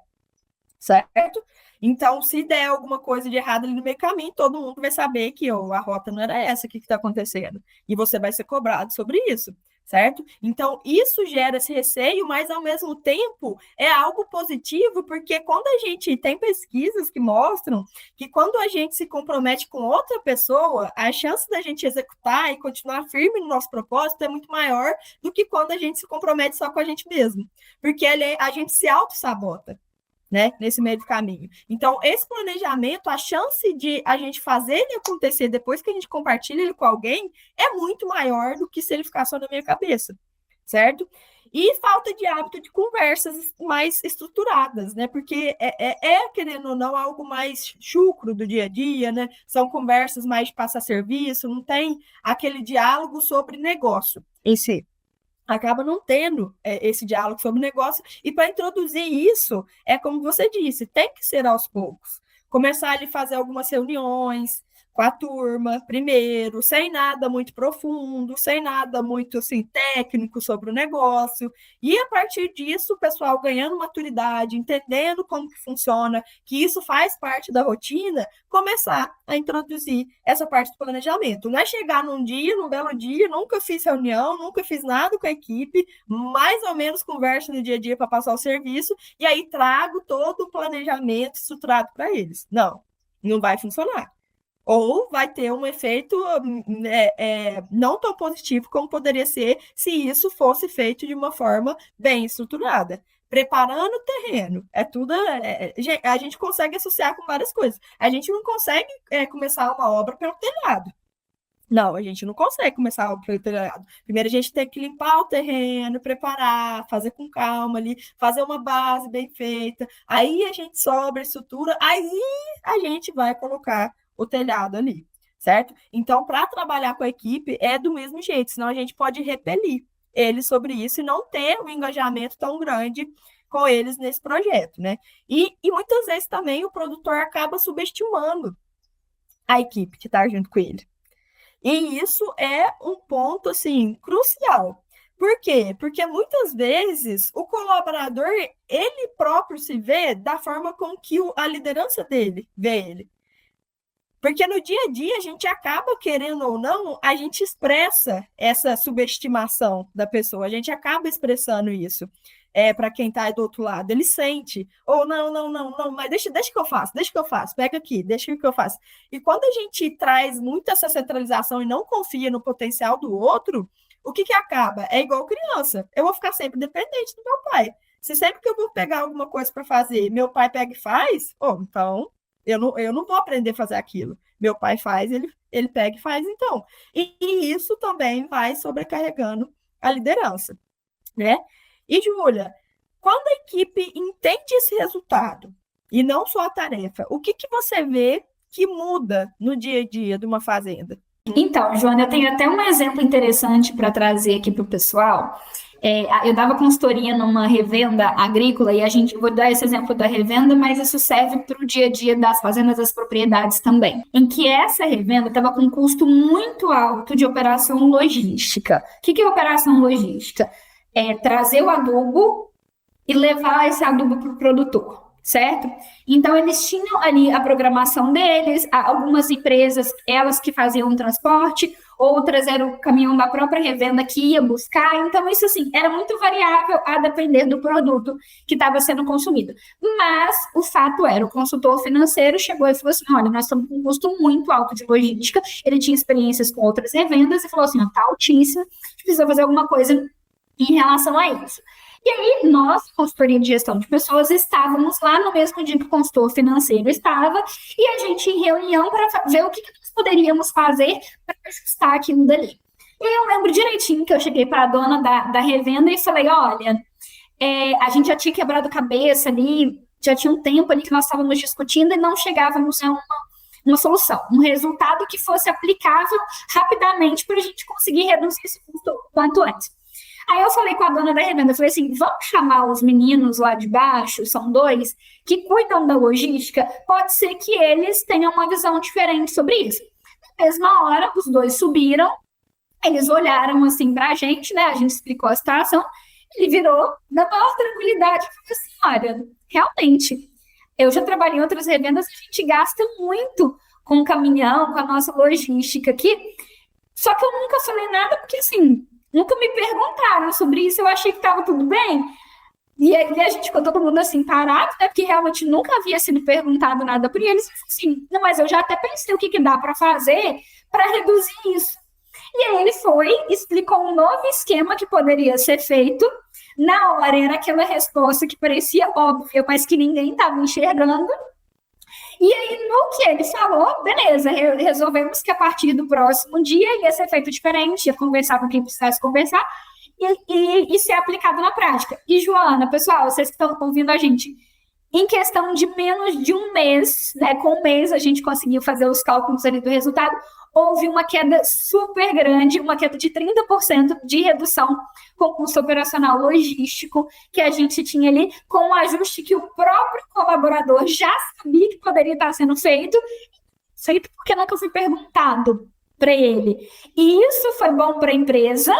S1: certo? Então, se der alguma coisa de errado ali no meio do caminho, todo mundo vai saber que a rota não era essa, o que está acontecendo. E você vai ser cobrado sobre isso, certo? Então, isso gera esse receio, mas ao mesmo tempo é algo positivo, porque quando a gente tem pesquisas que mostram que quando a gente se compromete com outra pessoa, a chance da gente executar e continuar firme no nosso propósito é muito maior do que quando a gente se compromete só com a gente mesmo, porque a gente se auto-sabota, né, nesse meio do caminho. Então, esse planejamento, a chance de a gente fazer ele acontecer depois que a gente compartilha ele com alguém é muito maior do que se ele ficar só na minha cabeça, certo? E falta de hábito de conversas mais estruturadas, né? Porque querendo ou não, algo mais chucro do dia a dia, né? São conversas mais de passar serviço, não tem aquele diálogo sobre negócio em si, acaba não tendo esse diálogo sobre o negócio. E para introduzir isso, é como você disse, tem que ser aos poucos. Começar a fazer algumas reuniões com a turma, primeiro, sem nada muito profundo, sem nada muito assim, técnico sobre o negócio. E a partir disso, o pessoal ganhando maturidade, entendendo como que funciona, que isso faz parte da rotina, começar a introduzir essa parte do planejamento. Não é chegar num belo dia, nunca fiz reunião, nunca fiz nada com a equipe, mais ou menos converso no dia a dia para passar o serviço, e aí trago todo o planejamento estruturado para eles. Não, não vai funcionar. Ou vai ter um efeito não tão positivo como poderia ser se isso fosse feito de uma forma bem estruturada. Preparando o terreno, a gente consegue associar com várias coisas. A gente não consegue começar uma obra pelo telhado. Não, a gente não consegue começar a obra pelo telhado. Primeiro a gente tem que limpar o terreno, preparar, fazer com calma ali, fazer uma base bem feita. Aí a gente sobe a estrutura, aí a gente vai colocar o telhado ali, certo? Então, para trabalhar com a equipe é do mesmo jeito, senão a gente pode repelir eles sobre isso e não ter um engajamento tão grande com eles nesse projeto, né? E muitas vezes também o produtor acaba subestimando a equipe que está junto com ele. E isso é um ponto, assim, crucial. Por quê? Porque muitas vezes o colaborador, ele próprio se vê da forma com que a liderança dele vê ele. Porque no dia a dia a gente acaba, querendo ou não, a gente expressa essa subestimação da pessoa, a gente acaba expressando isso para quem está do outro lado, ele sente, ou não, mas deixa que eu faço, pega aqui, deixa que eu faço. E quando a gente traz muito essa centralização e não confia no potencial do outro, o que acaba? É igual criança, eu vou ficar sempre dependente do meu pai. Se sempre que eu vou pegar alguma coisa para fazer, meu pai pega e faz, então eu não vou aprender a fazer aquilo. Meu pai faz, ele pega e faz, então. E isso também vai sobrecarregando a liderança, né? E, Júlia, quando a equipe entende esse resultado, e não só a tarefa, o que você vê que muda no dia a dia de uma fazenda?
S2: Então, Joana, eu tenho até um exemplo interessante para trazer aqui para o pessoal. Eu dava consultoria numa revenda agrícola e vou dar esse exemplo da revenda, mas isso serve para o dia a dia das fazendas, das propriedades também. Em que essa revenda estava com um custo muito alto de operação logística. O que é operação logística? É trazer o adubo e levar esse adubo para o produtor, certo? Então, eles tinham ali a programação deles, algumas empresas, elas que faziam o transporte, outras era o caminhão da própria revenda que ia buscar. Então, isso, assim, era muito variável a depender do produto que estava sendo consumido. Mas, o fato era, o consultor financeiro chegou e falou assim, olha, nós estamos com um custo muito alto de logística, ele tinha experiências com outras revendas e falou assim, está altíssimo, precisa fazer alguma coisa em relação a isso. E aí, nós, consultoria de gestão de pessoas, estávamos lá no mesmo dia que o consultor financeiro estava, e a gente em reunião para ver o que nós poderíamos fazer para ajustar aquilo dali. E eu lembro direitinho que eu cheguei para a dona da revenda e falei, olha, a gente já tinha quebrado cabeça ali, já tinha um tempo ali que nós estávamos discutindo e não chegávamos a uma solução, um resultado que fosse aplicável rapidamente para a gente conseguir reduzir esse custo o quanto antes. Aí eu falei com a dona da revenda, eu falei assim, vamos chamar os meninos lá de baixo, são 2, que cuidam da logística, pode ser que eles tenham uma visão diferente sobre isso. Na mesma hora, os 2 subiram, eles olharam assim pra gente, né, a gente explicou a situação, ele virou na maior tranquilidade e falou assim, olha, realmente, eu já trabalhei em outras revendas, a gente gasta muito com o caminhão, com a nossa logística aqui, só que eu nunca falei nada, porque assim, Nunca me perguntaram sobre isso, eu achei que estava tudo bem. E aí a gente ficou todo mundo assim parado, né? Porque realmente nunca havia sido perguntado nada por eles. Assim, não, mas eu já até pensei o que, que dá para fazer para reduzir isso. E aí ele foi, explicou um novo esquema que poderia ser feito. Na hora era aquela resposta que parecia óbvia, mas que ninguém estava enxergando. E aí, no que ele falou, beleza, resolvemos que a partir do próximo dia ia ser feito diferente, ia conversar com quem precisasse conversar e ser aplicado na prática. E, Joana, pessoal, vocês que estão ouvindo a gente, em questão de menos de um mês, né, com um mês a gente conseguiu fazer os cálculos ali do resultado, houve uma queda super grande, uma queda de 30% de redução com o custo operacional logístico que a gente tinha ali, com um ajuste que o próprio colaborador já sabia que poderia estar sendo feito porque nunca foi perguntado para ele. E isso foi bom para a empresa,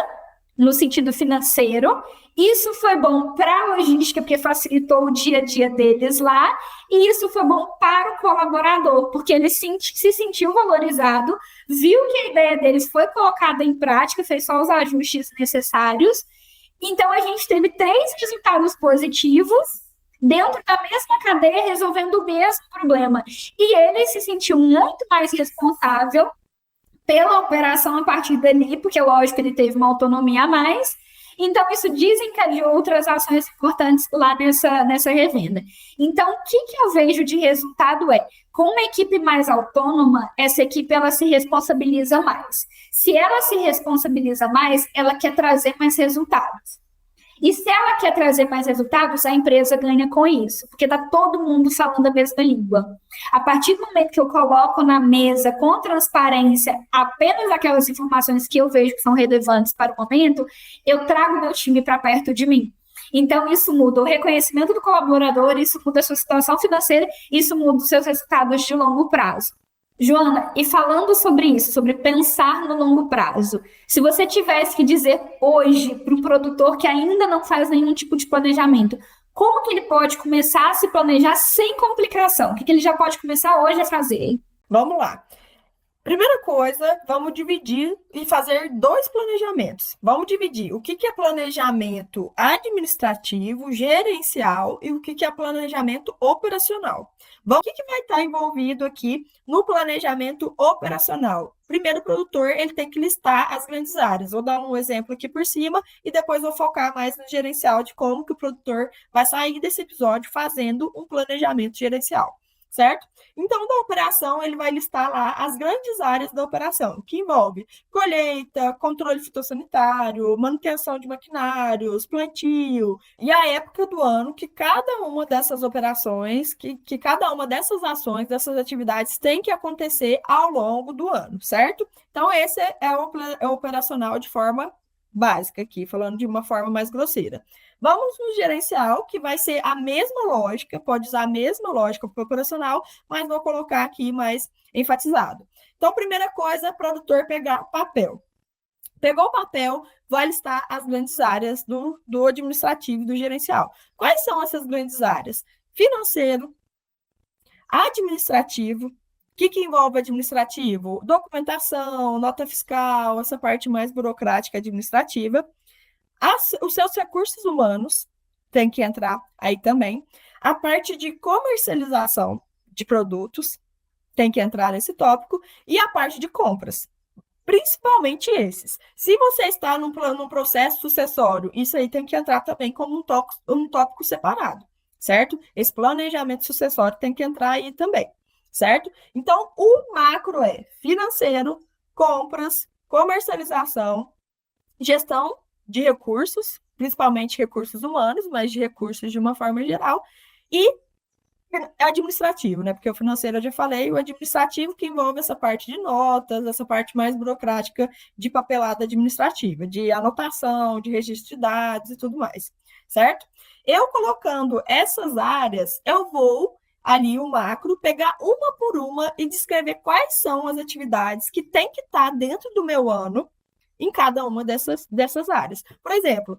S2: no sentido financeiro. Isso foi bom para a logística, porque facilitou o dia a dia deles lá, e isso foi bom para o colaborador, porque ele se sentiu valorizado, viu que a ideia deles foi colocada em prática, fez só os ajustes necessários. Então, a gente teve 3 resultados positivos dentro da mesma cadeia, resolvendo o mesmo problema. E ele se sentiu muito mais responsável pela operação a partir dali, porque, lógico, ele teve uma autonomia a mais. Então, isso desencadeou outras ações importantes lá nessa revenda. Então, o que eu vejo de resultado é, com uma equipe mais autônoma, essa equipe ela se responsabiliza mais. Se ela se responsabiliza mais, ela quer trazer mais resultados. E se ela quer trazer mais resultados, a empresa ganha com isso, porque está todo mundo falando a mesma língua. A partir do momento que eu coloco na mesa com transparência apenas aquelas informações que eu vejo que são relevantes para o momento, eu trago meu time para perto de mim. Então, isso muda o reconhecimento do colaborador, isso muda a sua situação financeira, isso muda os seus resultados de longo prazo. Joana, e falando sobre isso, sobre pensar no longo prazo, se você tivesse que dizer hoje para o produtor que ainda não faz nenhum tipo de planejamento, como que ele pode começar a se planejar sem complicação? O que ele já pode começar hoje a fazer?
S1: Vamos lá. Primeira coisa, vamos dividir e fazer 2 planejamentos. Vamos dividir o que é planejamento administrativo, gerencial e o que é planejamento operacional. O que vai estar envolvido aqui no planejamento operacional? Primeiro, o produtor ele tem que listar as grandes áreas. Vou dar um exemplo aqui por cima e depois vou focar mais no gerencial de como que o produtor vai sair desse episódio fazendo um planejamento gerencial, certo? Então, da operação, ele vai listar lá as grandes áreas da operação, que envolve colheita, controle fitossanitário, manutenção de maquinários, plantio, e a época do ano que cada uma dessas operações, que cada uma dessas ações, dessas atividades tem que acontecer ao longo do ano, certo? Então, esse é o operacional de forma básica aqui, falando de uma forma mais grosseira. Vamos no gerencial, que vai ser a mesma lógica, pode usar a mesma lógica para o operacional, mas vou colocar aqui mais enfatizado. Então, primeira coisa, produtor pegar papel. Pegou o papel, vai listar as grandes áreas do administrativo e do gerencial. Quais são essas grandes áreas? Financeiro, administrativo. O que envolve administrativo? Documentação, nota fiscal, essa parte mais burocrática administrativa. Os seus recursos humanos tem que entrar aí também. A parte de comercialização de produtos tem que entrar nesse tópico. E a parte de compras, principalmente esses. Se você está num processo sucessório, isso aí tem que entrar também como um tópico separado, certo? Esse planejamento sucessório tem que entrar aí também, certo? Então, o macro é financeiro, compras, comercialização, gestão de recursos, principalmente recursos humanos, mas de recursos de uma forma geral, e administrativo, né? Porque o financeiro eu já falei, o administrativo que envolve essa parte de notas, essa parte mais burocrática de papelada administrativa, de anotação, de registro de dados e tudo mais, certo? Eu colocando essas áreas, eu vou ali o macro, pegar uma por uma e descrever quais são as atividades que tem que estar dentro do meu ano em cada uma dessas áreas. Por exemplo,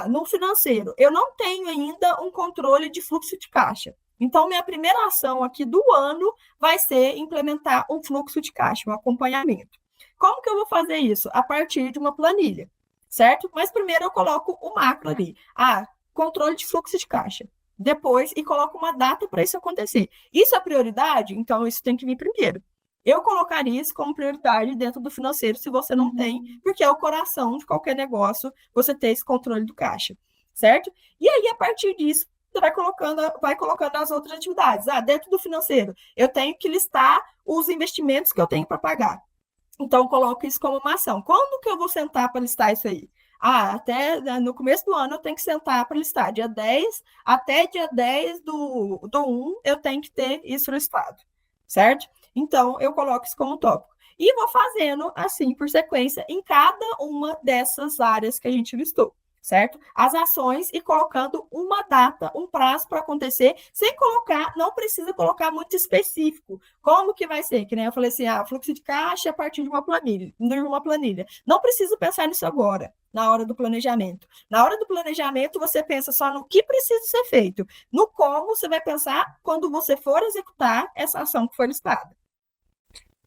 S1: no financeiro, eu não tenho ainda um controle de fluxo de caixa. Então, minha primeira ação aqui do ano vai ser implementar um fluxo de caixa, um acompanhamento. Como que eu vou fazer isso? A partir de uma planilha, certo? Mas primeiro eu coloco o macro ali. Controle de fluxo de caixa. Depois, e coloco uma data para isso acontecer. Isso é prioridade? Então, isso tem que vir primeiro. Eu colocaria isso como prioridade dentro do financeiro, se você não tem, porque é o coração de qualquer negócio, você ter esse controle do caixa, certo? E aí, a partir disso, você vai colocando as outras atividades. Dentro do financeiro, eu tenho que listar os investimentos que eu tenho para pagar. Então, eu coloco isso como uma ação. Quando que eu vou sentar para listar isso aí? Até no começo do ano eu tenho que sentar para listar. Dia 10, até dia 10 do 1, eu tenho que ter isso listado, certo? Então, eu coloco isso como tópico. E vou fazendo assim, por sequência, em cada uma dessas áreas que a gente listou, certo? As ações e colocando uma data, um prazo para acontecer, sem colocar, não precisa colocar muito específico. Como que vai ser? Que nem eu falei assim, fluxo de caixa a partir de uma planilha. Não precisa pensar nisso agora, na hora do planejamento. Na hora do planejamento, você pensa só no que precisa ser feito. No como, você vai pensar quando você for executar essa ação que foi listada.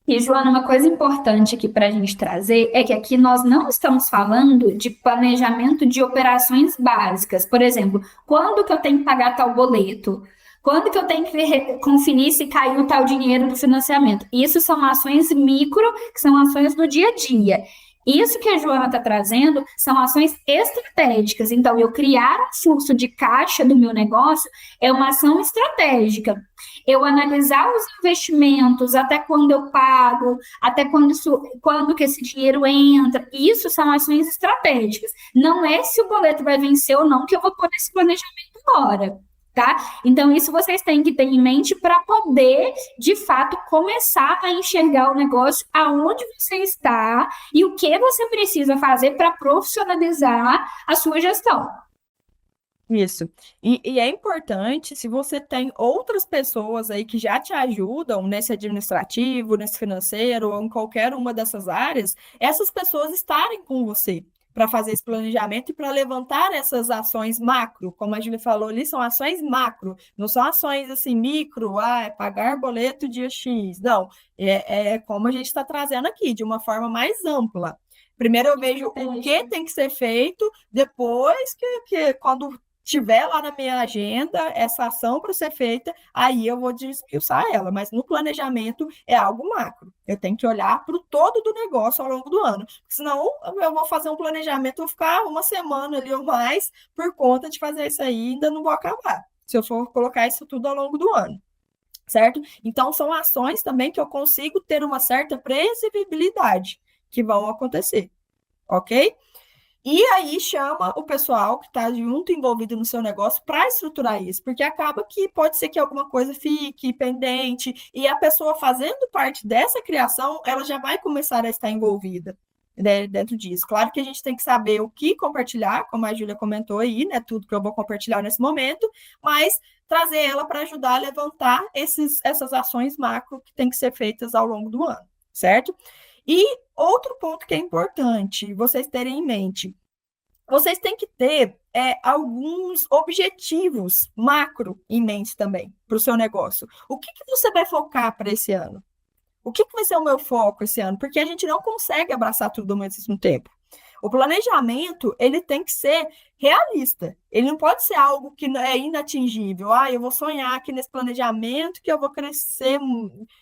S2: E, Joana, uma coisa importante aqui para a gente trazer é que aqui nós não estamos falando de planejamento de operações básicas. Por exemplo, quando que eu tenho que pagar tal boleto? Quando que eu tenho que conferir se caiu tal dinheiro do financiamento? Isso são ações micro, que são ações do dia a dia. Isso que a Joana está trazendo são ações estratégicas. Então, eu criar um fluxo de caixa do meu negócio é uma ação estratégica. Eu analisar os investimentos, até quando eu pago, até quando que esse dinheiro entra, isso são ações estratégicas. Não é se o boleto vai vencer ou não que eu vou pôr esse planejamento agora, tá? Então, isso vocês têm que ter em mente para poder, de fato, começar a enxergar o negócio aonde você está e o que você precisa fazer para profissionalizar a sua gestão.
S1: Isso. E é importante, se você tem outras pessoas aí que já te ajudam nesse administrativo, nesse financeiro, ou em qualquer uma dessas áreas, essas pessoas estarem com você para fazer esse planejamento e para levantar essas ações macro, como a Julia falou ali, são ações macro, não são ações assim micro, é pagar boleto dia X, não, é como a gente está trazendo aqui, de uma forma mais ampla. Primeiro eu vejo o que tem que ser feito, depois que quando tiver lá na minha agenda essa ação para ser feita, aí eu vou desmiuçar ela. Mas no planejamento é algo macro. Eu tenho que olhar para o todo do negócio ao longo do ano. Senão eu vou fazer um planejamento, vou ficar uma semana ali ou mais por conta de fazer isso aí e ainda não vou acabar. Se eu for colocar isso tudo ao longo do ano. Certo? Então, são ações também que eu consigo ter uma certa previsibilidade que vão acontecer. Ok? E aí chama o pessoal que está junto, envolvido no seu negócio, para estruturar isso, porque acaba que pode ser que alguma coisa fique pendente, e a pessoa fazendo parte dessa criação, ela já vai começar a estar envolvida, né, dentro disso. Claro que a gente tem que saber o que compartilhar, como a Júlia comentou aí, né, tudo que eu vou compartilhar nesse momento, mas trazer ela para ajudar a levantar essas ações macro que tem que ser feitas ao longo do ano, certo? E outro ponto que é importante vocês terem em mente, vocês têm que ter alguns objetivos macro em mente também para o seu negócio. O que você vai focar para esse ano? O que vai ser o meu foco esse ano? Porque a gente não consegue abraçar tudo ao mesmo tempo. O planejamento, ele tem que ser realista. Ele não pode ser algo que é inatingível. Eu vou sonhar aqui nesse planejamento que eu vou crescer,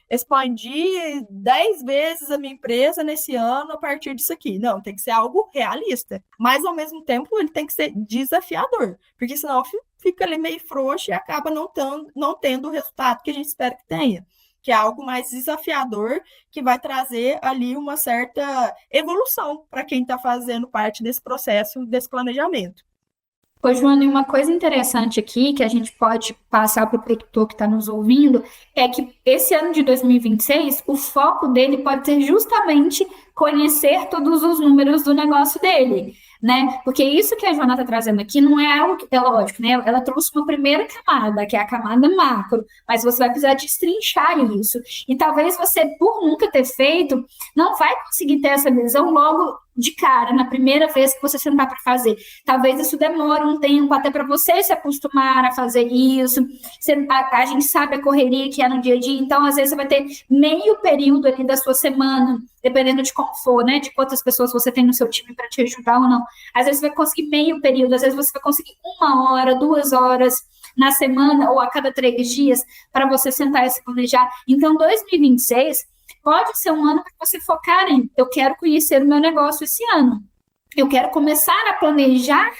S1: expandir 10 vezes a minha empresa nesse ano a partir disso aqui. Não, tem que ser algo realista. Mas, ao mesmo tempo, ele tem que ser desafiador. Porque senão fica ali meio frouxo e acaba não tendo o resultado que a gente espera que tenha, que é algo mais desafiador, que vai trazer ali uma certa evolução para quem está fazendo parte desse processo, desse planejamento.
S2: Ô, Joana, e uma coisa interessante aqui que a gente pode passar para o produtor que está nos ouvindo é que esse ano de 2026, o foco dele pode ser justamente conhecer todos os números do negócio dele, né? Porque isso que a Joana está trazendo aqui não é algo que é lógico, né? Ela trouxe uma primeira camada, que é a camada macro, mas você vai precisar destrinchar isso. E talvez você, por nunca ter feito, não vai conseguir ter essa visão logo de cara, na primeira vez que você sentar para fazer. Talvez isso demore um tempo até para você se acostumar a fazer isso. A gente sabe a correria que é no dia a dia, então às vezes você vai ter meio período ali da sua semana, dependendo de como for, né? De quantas pessoas você tem no seu time para te ajudar ou não. Às vezes você vai conseguir meio período, às vezes você vai conseguir 1 hora, 2 horas na semana ou a cada 3 dias para você sentar e se planejar. Então, 2026 pode ser um ano para você focar em eu quero conhecer o meu negócio esse ano. Eu quero começar a planejar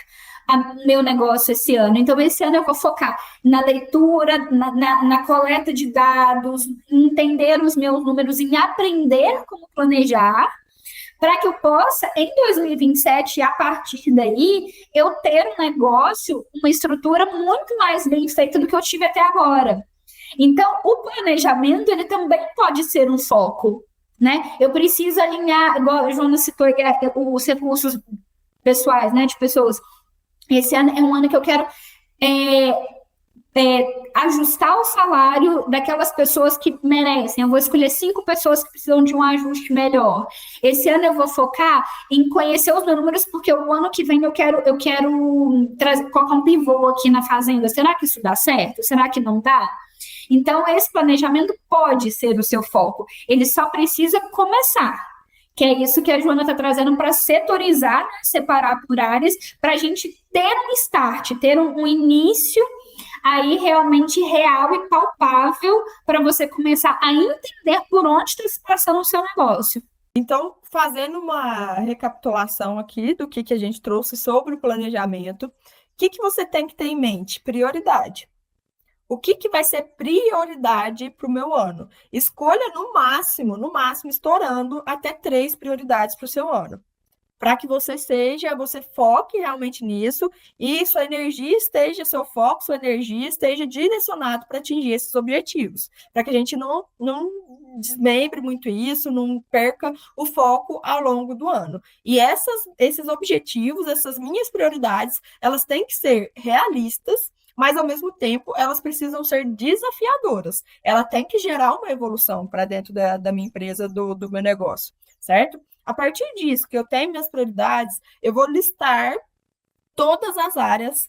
S2: meu negócio esse ano. Então, esse ano eu vou focar na leitura, na coleta de dados, em entender os meus números, em aprender como planejar, para que eu possa, em 2027, a partir daí, eu ter um negócio, uma estrutura muito mais bem feita do que eu tive até agora. Então, o planejamento, ele também pode ser um foco, né? Eu preciso alinhar, igual a Joana citou, os recursos pessoais, né, de pessoas. Esse ano é um ano que eu quero ajustar o salário daquelas pessoas que merecem. Eu vou escolher 5 pessoas que precisam de um ajuste melhor. Esse ano eu vou focar em conhecer os meus números, porque o ano que vem eu quero colocar um pivô aqui na fazenda. Será que isso dá certo? Será que não dá? Então, esse planejamento pode ser o seu foco. Ele só precisa começar. Que é isso que a Joana está trazendo para setorizar, né? Separar por áreas, para a gente ter um start, ter um início aí realmente real e palpável para você começar a entender por onde está se passando o seu negócio.
S1: Então, fazendo uma recapitulação aqui do que a gente trouxe sobre o planejamento, o que você tem que ter em mente? Prioridade. O que vai ser prioridade para o meu ano? Escolha no máximo, estourando até 3 prioridades para o seu ano. Para que você foque realmente nisso e sua energia esteja, seu foco, sua energia esteja direcionado para atingir esses objetivos. Para que a gente não desmembre muito isso, não perca o foco ao longo do ano. E esses objetivos, essas minhas prioridades, elas têm que ser realistas, mas ao mesmo tempo elas precisam ser desafiadoras. Ela tem que gerar uma evolução para dentro da minha empresa, do meu negócio, certo? A partir disso, que eu tenho minhas prioridades, eu vou listar todas as áreas,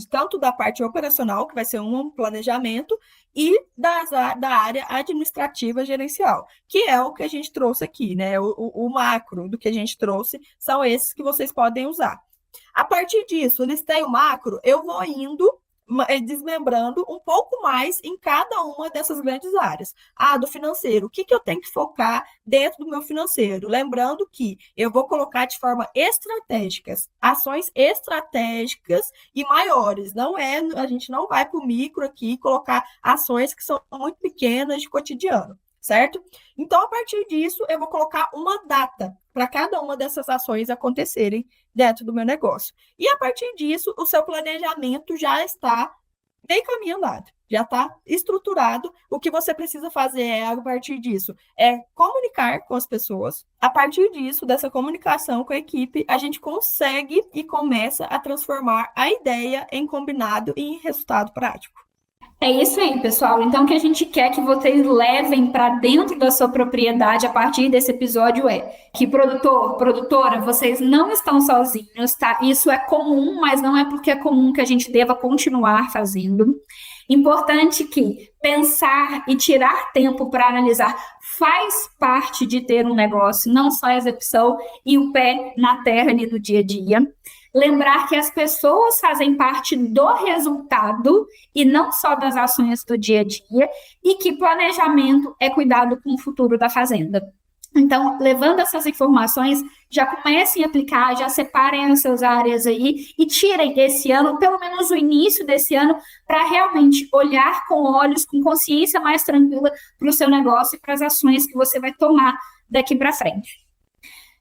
S1: tanto da parte operacional, que vai ser um planejamento, e da área administrativa gerencial, que é o que a gente trouxe aqui, né? O macro do que a gente trouxe são esses que vocês podem usar. A partir disso, listei o macro, eu vou indo desmembrando um pouco mais em cada uma dessas grandes áreas. Do financeiro, o que eu tenho que focar dentro do meu financeiro? Lembrando que eu vou colocar de forma estratégica, ações estratégicas e maiores. A gente não vai para o micro aqui colocar ações que são muito pequenas de cotidiano, certo? Então, a partir disso, eu vou colocar uma data para cada uma dessas ações acontecerem dentro do meu negócio. E a partir disso, o seu planejamento já está bem caminho andado, já está estruturado. O que você precisa fazer a partir disso, é comunicar com as pessoas. A partir disso, dessa comunicação com a equipe, a gente consegue e começa a transformar a ideia em combinado e em resultado prático.
S2: É isso aí, pessoal. Então, o que a gente quer que vocês levem para dentro da sua propriedade a partir desse episódio é que, produtor, produtora, vocês não estão sozinhos, tá? Isso é comum, mas não é porque é comum que a gente deva continuar fazendo. Importante que pensar e tirar tempo para analisar faz parte de ter um negócio, não só a execução e o pé na terra ali do dia a dia. Lembrar que as pessoas fazem parte do resultado e não só das ações do dia a dia, e que planejamento é cuidado com o futuro da fazenda. Então, levando essas informações, já comecem a aplicar, já separem as suas áreas aí e tirem esse ano, pelo menos o início desse ano, para realmente olhar com olhos, com consciência mais tranquila para o seu negócio e para as ações que você vai tomar daqui para frente.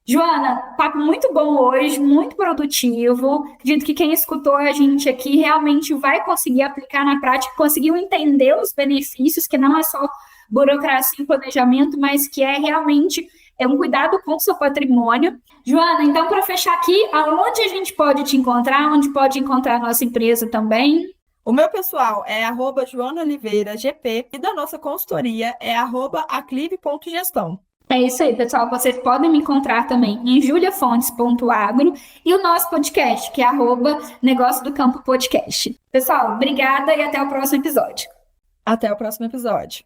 S2: Joana, papo muito bom hoje, muito produtivo. Acredito que quem escutou a gente aqui realmente vai conseguir aplicar na prática, conseguiu entender os benefícios, que não é só burocracia e planejamento, mas que é realmente um cuidado com o seu patrimônio. Joana, então, para fechar aqui, aonde a gente pode te encontrar, onde pode encontrar a nossa empresa também?
S1: O meu pessoal é @JoanaOliveiraGP e da nossa consultoria é @aclive.gestão.
S2: É isso aí, pessoal. Vocês podem me encontrar também em juliafontes.agro e o nosso podcast, que é @Negócio do Campo Podcast. Pessoal, obrigada e até o próximo episódio.
S1: Até o próximo episódio.